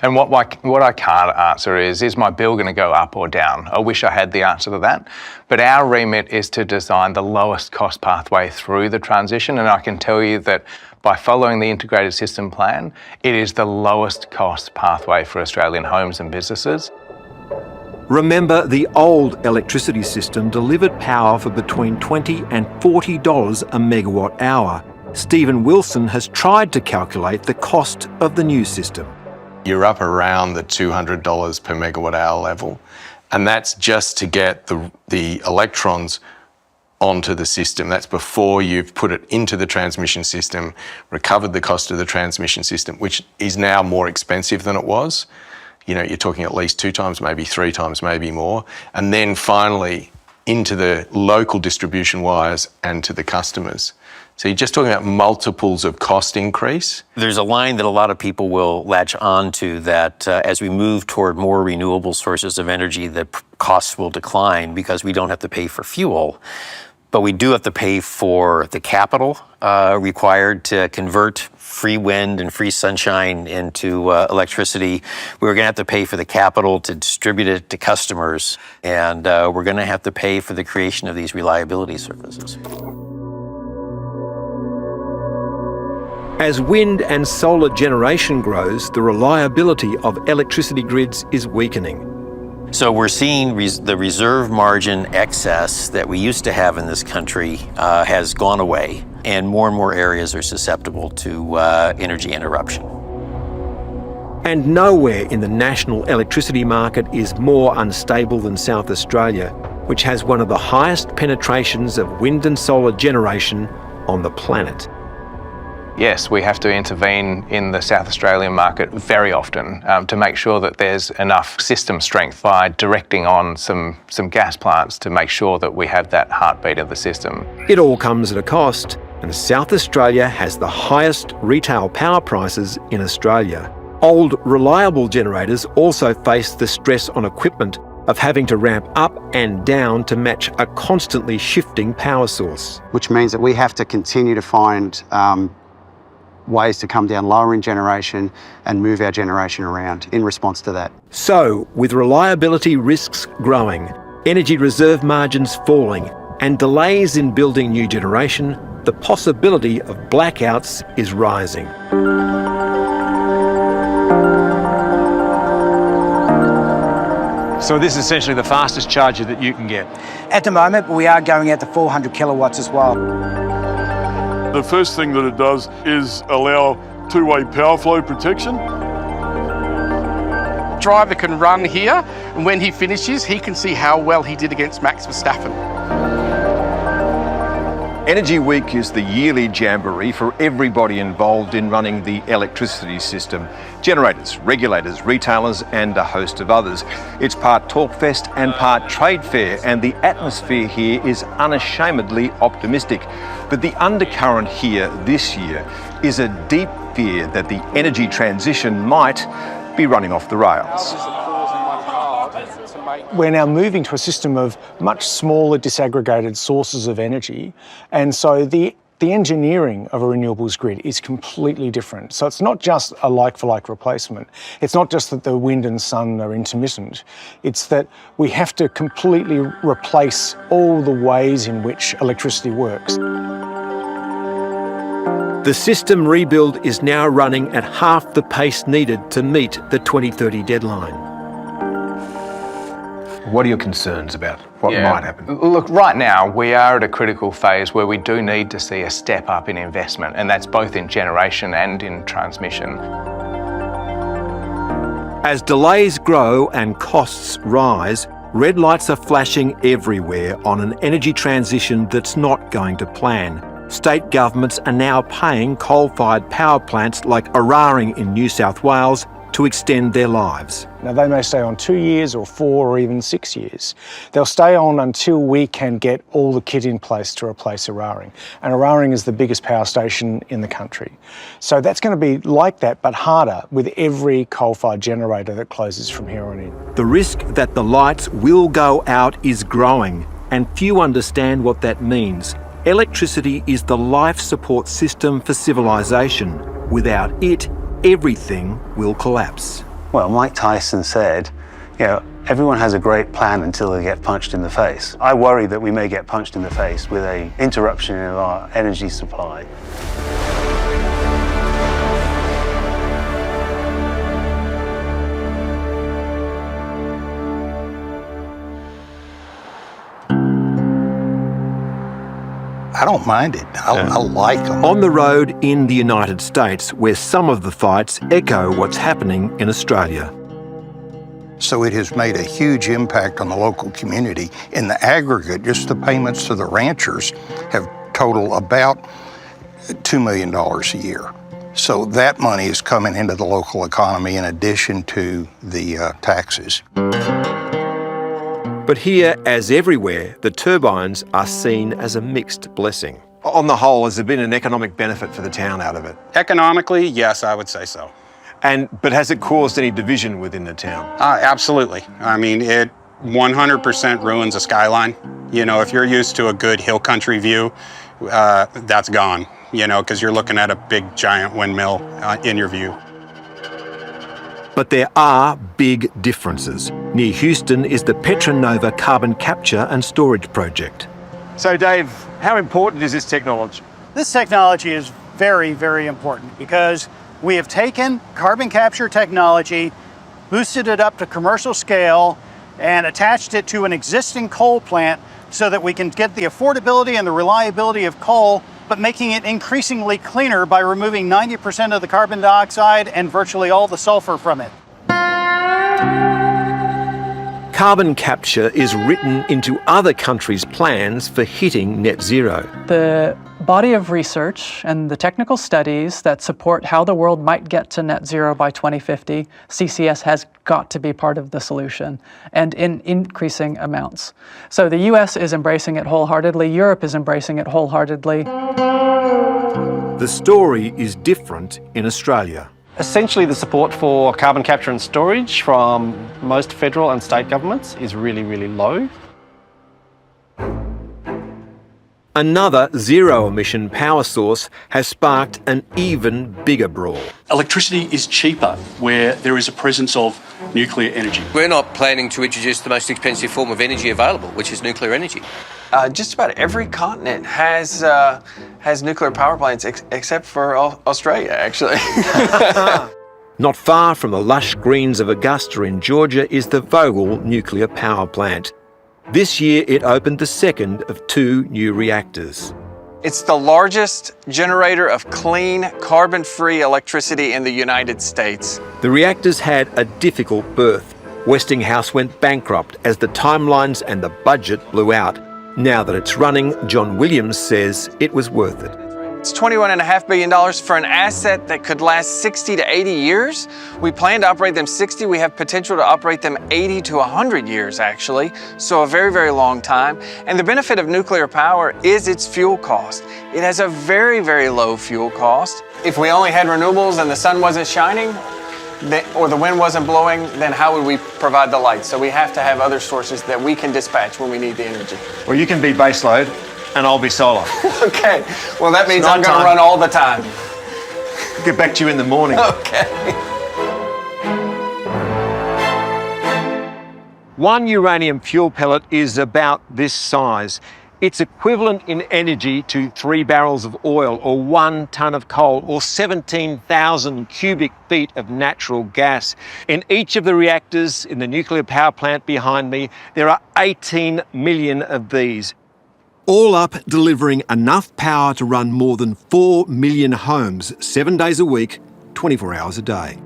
And what I can't answer is my bill going to go up or down? I wish I had the answer to that. But our remit is to design the lowest cost pathway through the transition. And I can tell you that by following the integrated system plan, it is the lowest cost pathway for Australian homes and businesses. Remember, the old electricity system delivered power for between $20 and $40 a megawatt hour. Stephen Wilson has tried to calculate the cost of the new system. You're up around the $200 per megawatt hour level. And that's just to get the electrons onto the system. That's before you've put it into the transmission system, recovered the cost of the transmission system, which is now more expensive than it was. You know, you're talking at least 2 times, maybe 3 times, maybe more. And then finally into the local distribution wires and to the customers. So you're just talking about multiples of cost increase. There's a line that a lot of people will latch on to that as we move toward more renewable sources of energy, the costs will decline because we don't have to pay for fuel. But we do have to pay for the capital required to convert free wind and free sunshine into electricity. We're going to have to pay for the capital to distribute it to customers. And we're going to have to pay for the creation of these reliability services. As wind and solar generation grows, the reliability of electricity grids is weakening. So we're seeing the reserve margin excess that we used to have in this country has gone away, and more areas are susceptible to energy interruption. And nowhere in the national electricity market is more unstable than South Australia, which has one of the highest penetrations of wind and solar generation on the planet. Yes, we have to intervene in the South Australian market very often to make sure that there's enough system strength by directing on some gas plants to make sure that we have that heartbeat of the system. It all comes at a cost, and South Australia has the highest retail power prices in Australia. Old, reliable generators also face the stress on equipment of having to ramp up and down to match a constantly shifting power source. Which means that we have to continue to find ways to come down lower in generation and move our generation around in response to that. So, with reliability risks growing, energy reserve margins falling, and delays in building new generation, the possibility of blackouts is rising. So this is essentially the fastest charger that you can get? At the moment, we are going out to 400 kilowatts as well. The first thing that it does is allow two-way power flow protection. Driver can run here, and when he finishes, he can see how well he did against Max Verstappen. Energy Week is the yearly jamboree for everybody involved in running the electricity system. Generators, regulators, retailers and a host of others. It's part talkfest and part trade fair, and the atmosphere here is unashamedly optimistic. But the undercurrent here this year is a deep fear that the energy transition might be running off the rails. We're now moving to a system of much smaller disaggregated sources of energy, and so the engineering of a renewables grid is completely different. So it's not just a like-for-like replacement. It's not just that the wind and sun are intermittent. It's that we have to completely replace all the ways in which electricity works. The system rebuild is now running at half the pace needed to meet the 2030 deadline. What are your concerns about what might happen? Look, right now we are at a critical phase where we do need to see a step up in investment, and that's both in generation and in transmission. As delays grow and costs rise, red lights are flashing everywhere on an energy transition that's not going to plan. State governments are now paying coal-fired power plants like Eraring in New South Wales to extend their lives. Now, they may stay on 2 years or 4 or even 6 years. They'll stay on until we can get all the kit in place to replace Eraring. And Eraring is the biggest power station in the country. So that's going to be like that, but harder with every coal-fired generator that closes from here on in. The risk that the lights will go out is growing, and few understand what that means. Electricity is the life support system for civilization. Without it, everything will collapse. Well, Mike Tyson said, everyone has a great plan until they get punched in the face. I worry that we may get punched in the face with an interruption in our energy supply. I don't mind it. I like them. On the road in the United States, where some of the fights echo what's happening in Australia. So it has made a huge impact on the local community. In the aggregate, just the payments to the ranchers have totaled about $2 million a year. So that money is coming into the local economy in addition to the taxes. But here, as everywhere, the turbines are seen as a mixed blessing. On the whole, has there been an economic benefit for the town out of it? Economically, yes, I would say so. But has it caused any division within the town? Absolutely. I mean, it 100% ruins a skyline. If you're used to a good hill country view, that's gone, because you're looking at a big giant windmill in your view. But there are big differences. Near Houston is the Petronova carbon capture and storage project. So Dave, how important is this technology? This technology is very, very important because we have taken carbon capture technology, boosted it up to commercial scale, and attached it to an existing coal plant so that we can get the affordability and the reliability of coal, but making it increasingly cleaner by removing 90% of the carbon dioxide and virtually all the sulfur from it. Carbon capture is written into other countries' plans for hitting net zero. The body of research and the technical studies that support how the world might get to net zero by 2050, CCS has got to be part of the solution, and in increasing amounts. So the US is embracing it wholeheartedly, Europe is embracing it wholeheartedly. The story is different in Australia. Essentially, the support for carbon capture and storage from most federal and state governments is really, really low. Another zero-emission power source has sparked an even bigger brawl. Electricity is cheaper where there is a presence of nuclear energy. We're not planning to introduce the most expensive form of energy available, which is nuclear energy. Just about every continent has nuclear power plants except for Australia, actually. Not far from the lush greens of Augusta in Georgia is the Vogtle nuclear power plant. This year it opened the second of 2 new reactors. It's the largest generator of clean, carbon-free electricity in the United States. The reactors had a difficult birth. Westinghouse went bankrupt as the timelines and the budget blew out. Now that it's running, John Williams says it was worth it. It's $21.5 billion for an asset that could last 60 to 80 years. We plan to operate them 60. We have potential to operate them 80 to 100 years, actually. So a very, very long time. And the benefit of nuclear power is its fuel cost. It has a very, very low fuel cost. If we only had renewables and the sun wasn't shining, or the wind wasn't blowing, then how would we provide the light? So we have to have other sources that we can dispatch when we need the energy. Well, you can be baseload and I'll be solar. Okay, well that means I'm going to run all the time. Get back to you in the morning. Okay. One uranium fuel pellet is about this size. It's equivalent in energy to 3 barrels of oil or 1 tonne of coal or 17,000 cubic feet of natural gas. In each of the reactors in the nuclear power plant behind me, there are 18 million of these. All up, delivering enough power to run more than 4 million homes 7 days a week, 24 hours a day.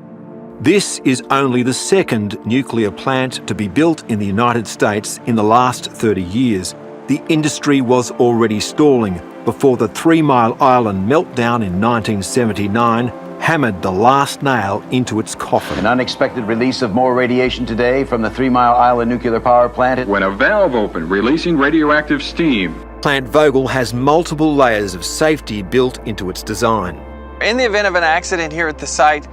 This is only the second nuclear plant to be built in the United States in the last 30 years. The industry was already stalling before the 3 Mile Island meltdown in 1979 hammered the last nail into its coffin. An unexpected release of more radiation today from the 3 Mile Island nuclear power plant. When a valve opened, releasing radioactive steam. Plant Vogtle has multiple layers of safety built into its design. In the event of an accident here at the site,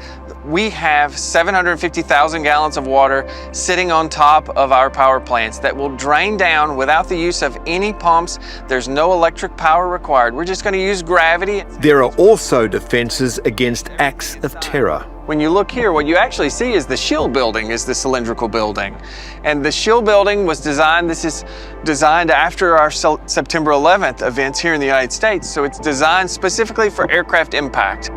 we have 750,000 gallons of water sitting on top of our power plants that will drain down without the use of any pumps. There's no electric power required. We're just going to use gravity. There are also defences against acts of terror. When you look here, what you actually see is the shield building, is the cylindrical building. And the shield building was designed, this is designed after our September 11th events here in the United States. So it's designed specifically for aircraft impact.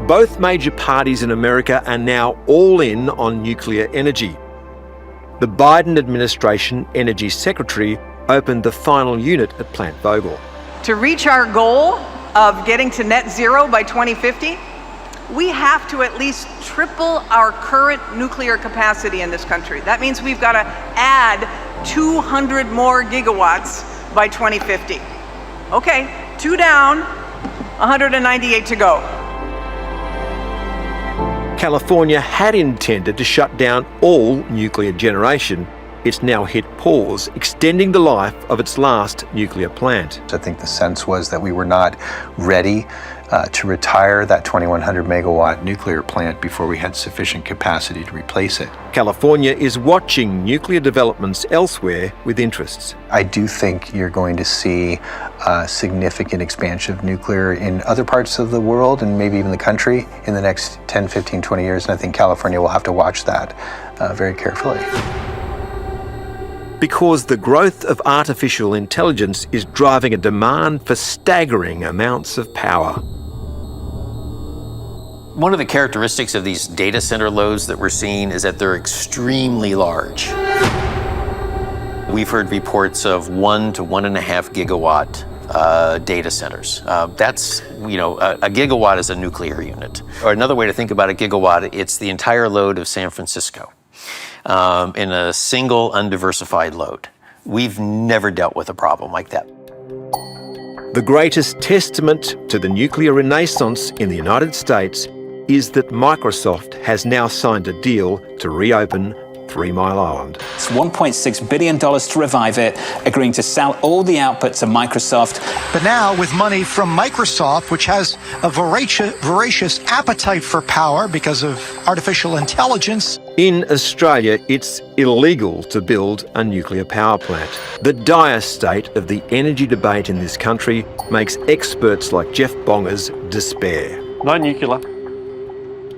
Both major parties in America are now all in on nuclear energy. The Biden administration Energy Secretary opened the final unit at Plant Vogtle. To reach our goal of getting to net zero by 2050, we have to at least triple our current nuclear capacity in this country. That means we've got to add 200 more gigawatts by 2050. Okay, 2 down, 198 to go. California had intended to shut down all nuclear generation. It's now hit pause, extending the life of its last nuclear plant. I think the sense was that we were not ready to retire that 2,100 megawatt nuclear plant before we had sufficient capacity to replace it. California is watching nuclear developments elsewhere with interests. I do think you're going to see significant expansion of nuclear in other parts of the world and maybe even the country in the next 10, 15, 20 years. And I think California will have to watch that very carefully. Because the growth of artificial intelligence is driving a demand for staggering amounts of power. One of the characteristics of these data center loads that we're seeing is that they're extremely large. We've heard reports of 1 to 1.5 gigawatt data centers. That's, a gigawatt is a nuclear unit. Or another way to think about a gigawatt, it's the entire load of San Francisco in a single undiversified load. We've never dealt with a problem like that. The greatest testament to the nuclear renaissance in the United States is that Microsoft has now signed a deal to reopen 3 Mile Island. It's $1.6 billion to revive it, agreeing to sell all the output to Microsoft. But now, with money from Microsoft, which has a voracious appetite for power because of artificial intelligence. In Australia, it's illegal to build a nuclear power plant. The dire state of the energy debate in this country makes experts like Jeff Bongers despair. No nuclear,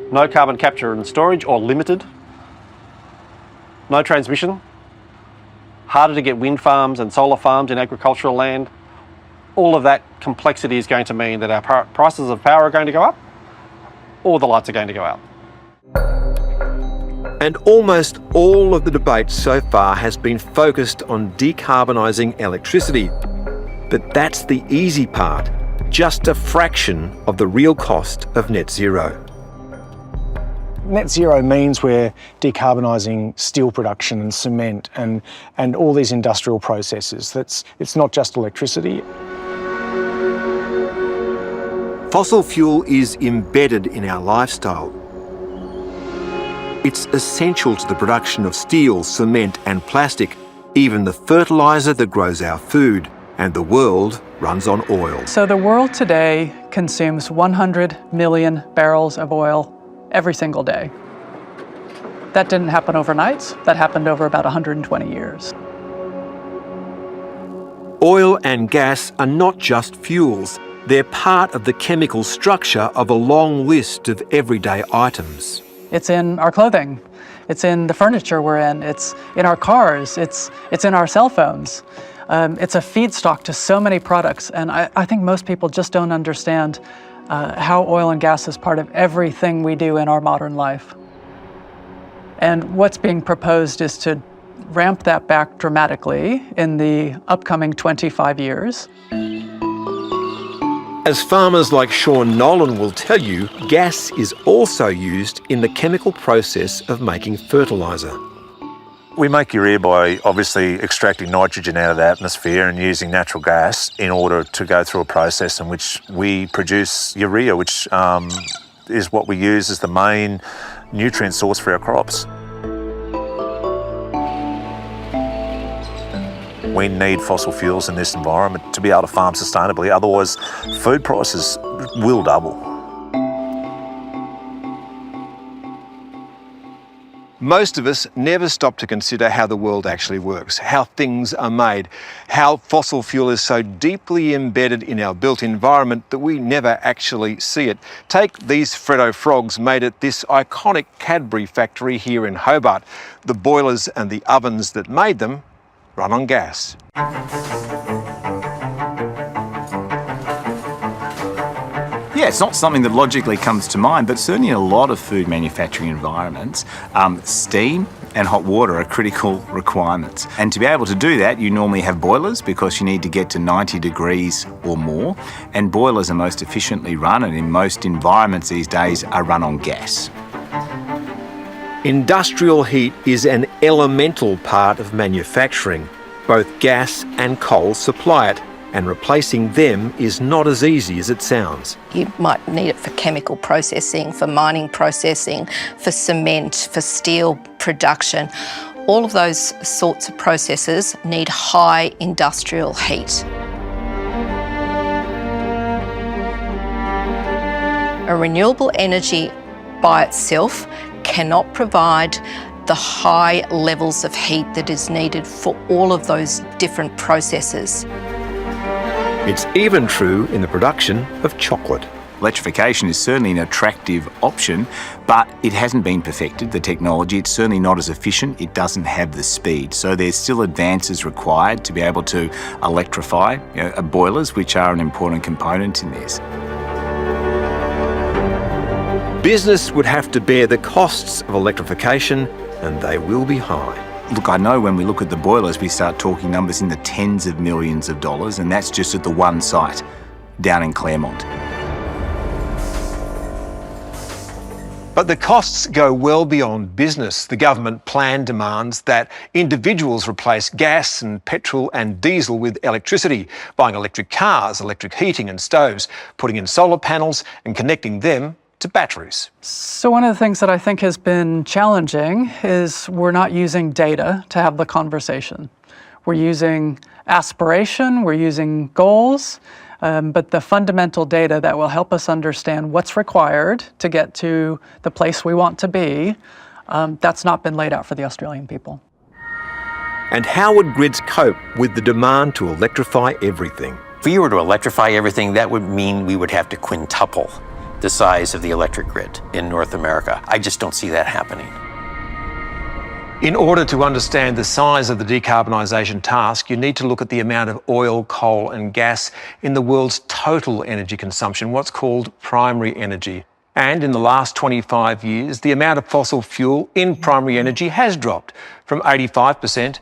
no carbon capture and storage, or limited. No transmission, harder to get wind farms and solar farms in agricultural land. All of that complexity is going to mean that our prices of power are going to go up, or the lights are going to go out. And almost all of the debate so far has been focused on decarbonising electricity. But that's the easy part, just a fraction of the real cost of net zero. Net zero means we're decarbonising steel production and cement and all these industrial processes. It's not just electricity. Fossil fuel is embedded in our lifestyle. It's essential to the production of steel, cement and plastic, even the fertiliser that grows our food, and the world runs on oil. So the world today consumes 100 million barrels of oil every single day. That didn't happen overnight, that happened over about 120 years. Oil and gas are not just fuels, they're part of the chemical structure of a long list of everyday items. It's in our clothing, it's in the furniture we're in, it's in our cars, it's in our cell phones. It's a feedstock to so many products, and I think most people just don't understand how oil and gas is part of everything we do in our modern life. And what's being proposed is to ramp that back dramatically in the upcoming 25 years. As farmers like Sean Nolan will tell you, gas is also used in the chemical process of making fertiliser. We make urea by obviously extracting nitrogen out of the atmosphere and using natural gas in order to go through a process in which we produce urea, which is what we use as the main nutrient source for our crops. We need fossil fuels in this environment to be able to farm sustainably, otherwise food prices will double. Most of us never stop to consider how the world actually works, how things are made, how fossil fuel is so deeply embedded in our built environment that we never actually see it. Take these Freddo frogs made at this iconic Cadbury factory here in Hobart. The boilers and the ovens that made them run on gas. Yeah, it's not something that logically comes to mind, but certainly in a lot of food manufacturing environments, steam and hot water are critical requirements. And to be able to do that, you normally have boilers because you need to get to 90 degrees or more. And boilers are most efficiently run, and in most environments these days are run on gas. Industrial heat is an elemental part of manufacturing. Both gas and coal supply it, and replacing them is not as easy as it sounds. You might need it for chemical processing, for mining processing, for cement, for steel production. All of those sorts of processes need high industrial heat. A renewable energy by itself cannot provide the high levels of heat that is needed for all of those different processes. It's even true in the production of chocolate. Electrification is certainly an attractive option, but it hasn't been perfected, the technology. It's certainly not as efficient. It doesn't have the speed. So there's still advances required to be able to electrify boilers, which are an important component in this. Business would have to bear the costs of electrification, and they will be high. Look, I know when we look at the boilers, we start talking numbers in the tens of millions of dollars, and that's just at the one site down in Claremont. But the costs go well beyond business. The government plan demands that individuals replace gas and petrol and diesel with electricity, buying electric cars, electric heating and stoves, putting in solar panels and connecting them to batteries. So one of the things that I think has been challenging is we're not using data to have the conversation. We're using aspiration, we're using goals, but the fundamental data that will help us understand what's required to get to the place we want to be, that's not been laid out for the Australian people. And how would grids cope with the demand to electrify everything? If we were to electrify everything, that would mean we would have to quintuple the size of the electric grid in North America. I just don't see that happening. In order to understand the size of the decarbonisation task, you need to look at the amount of oil, coal and gas in the world's total energy consumption, what's called primary energy. And in the last 25 years, the amount of fossil fuel in primary energy has dropped from 85%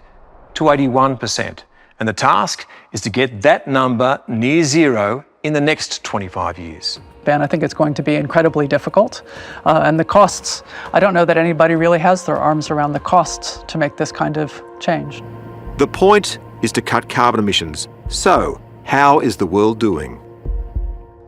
to 81%. And the task is to get that number near zero in the next 25 years. been. I think it's going to be incredibly difficult. And the costs, I don't know that anybody really has their arms around the costs to make this kind of change. The point is to cut carbon emissions. So, how is the world doing?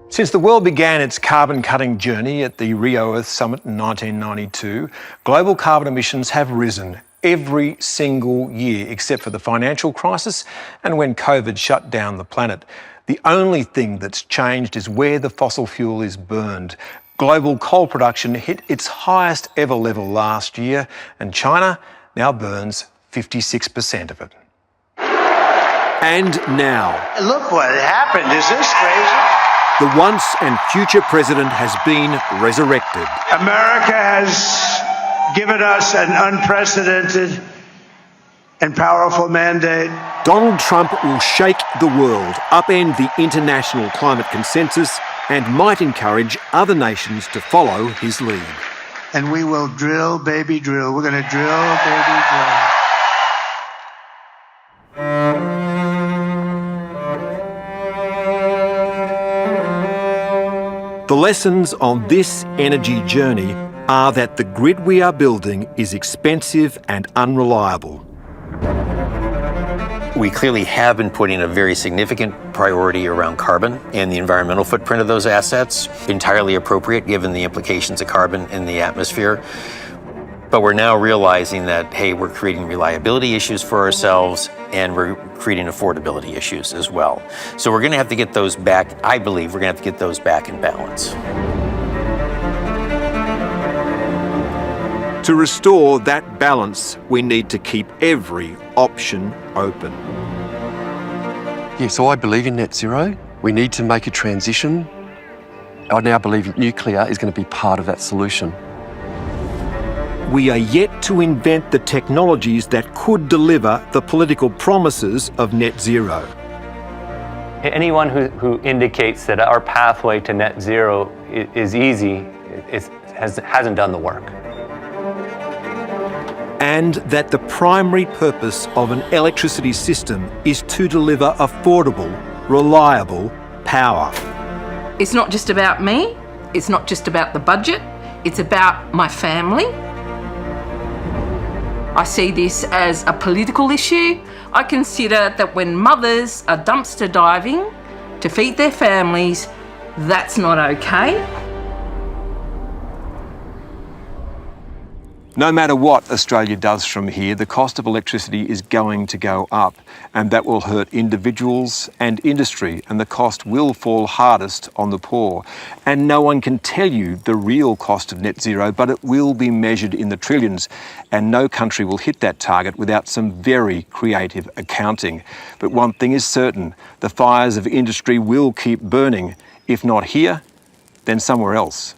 Since the world began its carbon-cutting journey at the Rio Earth Summit in 1992, global carbon emissions have risen every single year, except for the financial crisis and when COVID shut down the planet. The only thing that's changed is where the fossil fuel is burned. Global coal production hit its highest ever level last year, and China now burns 56% of it. And now, look what happened. Is this crazy? the once and future president has been resurrected. America has given us an unprecedented and powerful mandate. Donald Trump will shake the world, upend the international climate consensus, and might encourage other nations to follow his lead. And we will drill, baby, drill. We're going to drill, baby, drill. The lessons on this energy journey are that the grid we are building is expensive and unreliable. We clearly have been putting a very significant priority around carbon and the environmental footprint of those assets, entirely appropriate given the implications of carbon in the atmosphere. But we're now realizing that, hey, we're creating reliability issues for ourselves and we're creating affordability issues as well. So we're going to have to get those back. I believe we're going to have to get those back in balance. To restore that balance, we need to keep every option open. Yeah, so I believe in net zero. We need to make a transition. I now believe nuclear is going to be part of that solution. We are yet to invent the technologies that could deliver the political promises of net zero. Anyone who indicates that our pathway to net zero is easy hasn't done the work. And that the primary purpose of an electricity system is to deliver affordable, reliable power. It's not just about me, it's not just about the budget, it's about my family. I see this as a political issue. I consider that when mothers are dumpster diving to feed their families, that's not okay. No matter what Australia does from here, the cost of electricity is going to go up, and that will hurt individuals and industry, and the cost will fall hardest on the poor. And no one can tell you the real cost of net zero, but it will be measured in the trillions, and no country will hit that target without some very creative accounting. But one thing is certain, the fires of industry will keep burning, if not here, then somewhere else.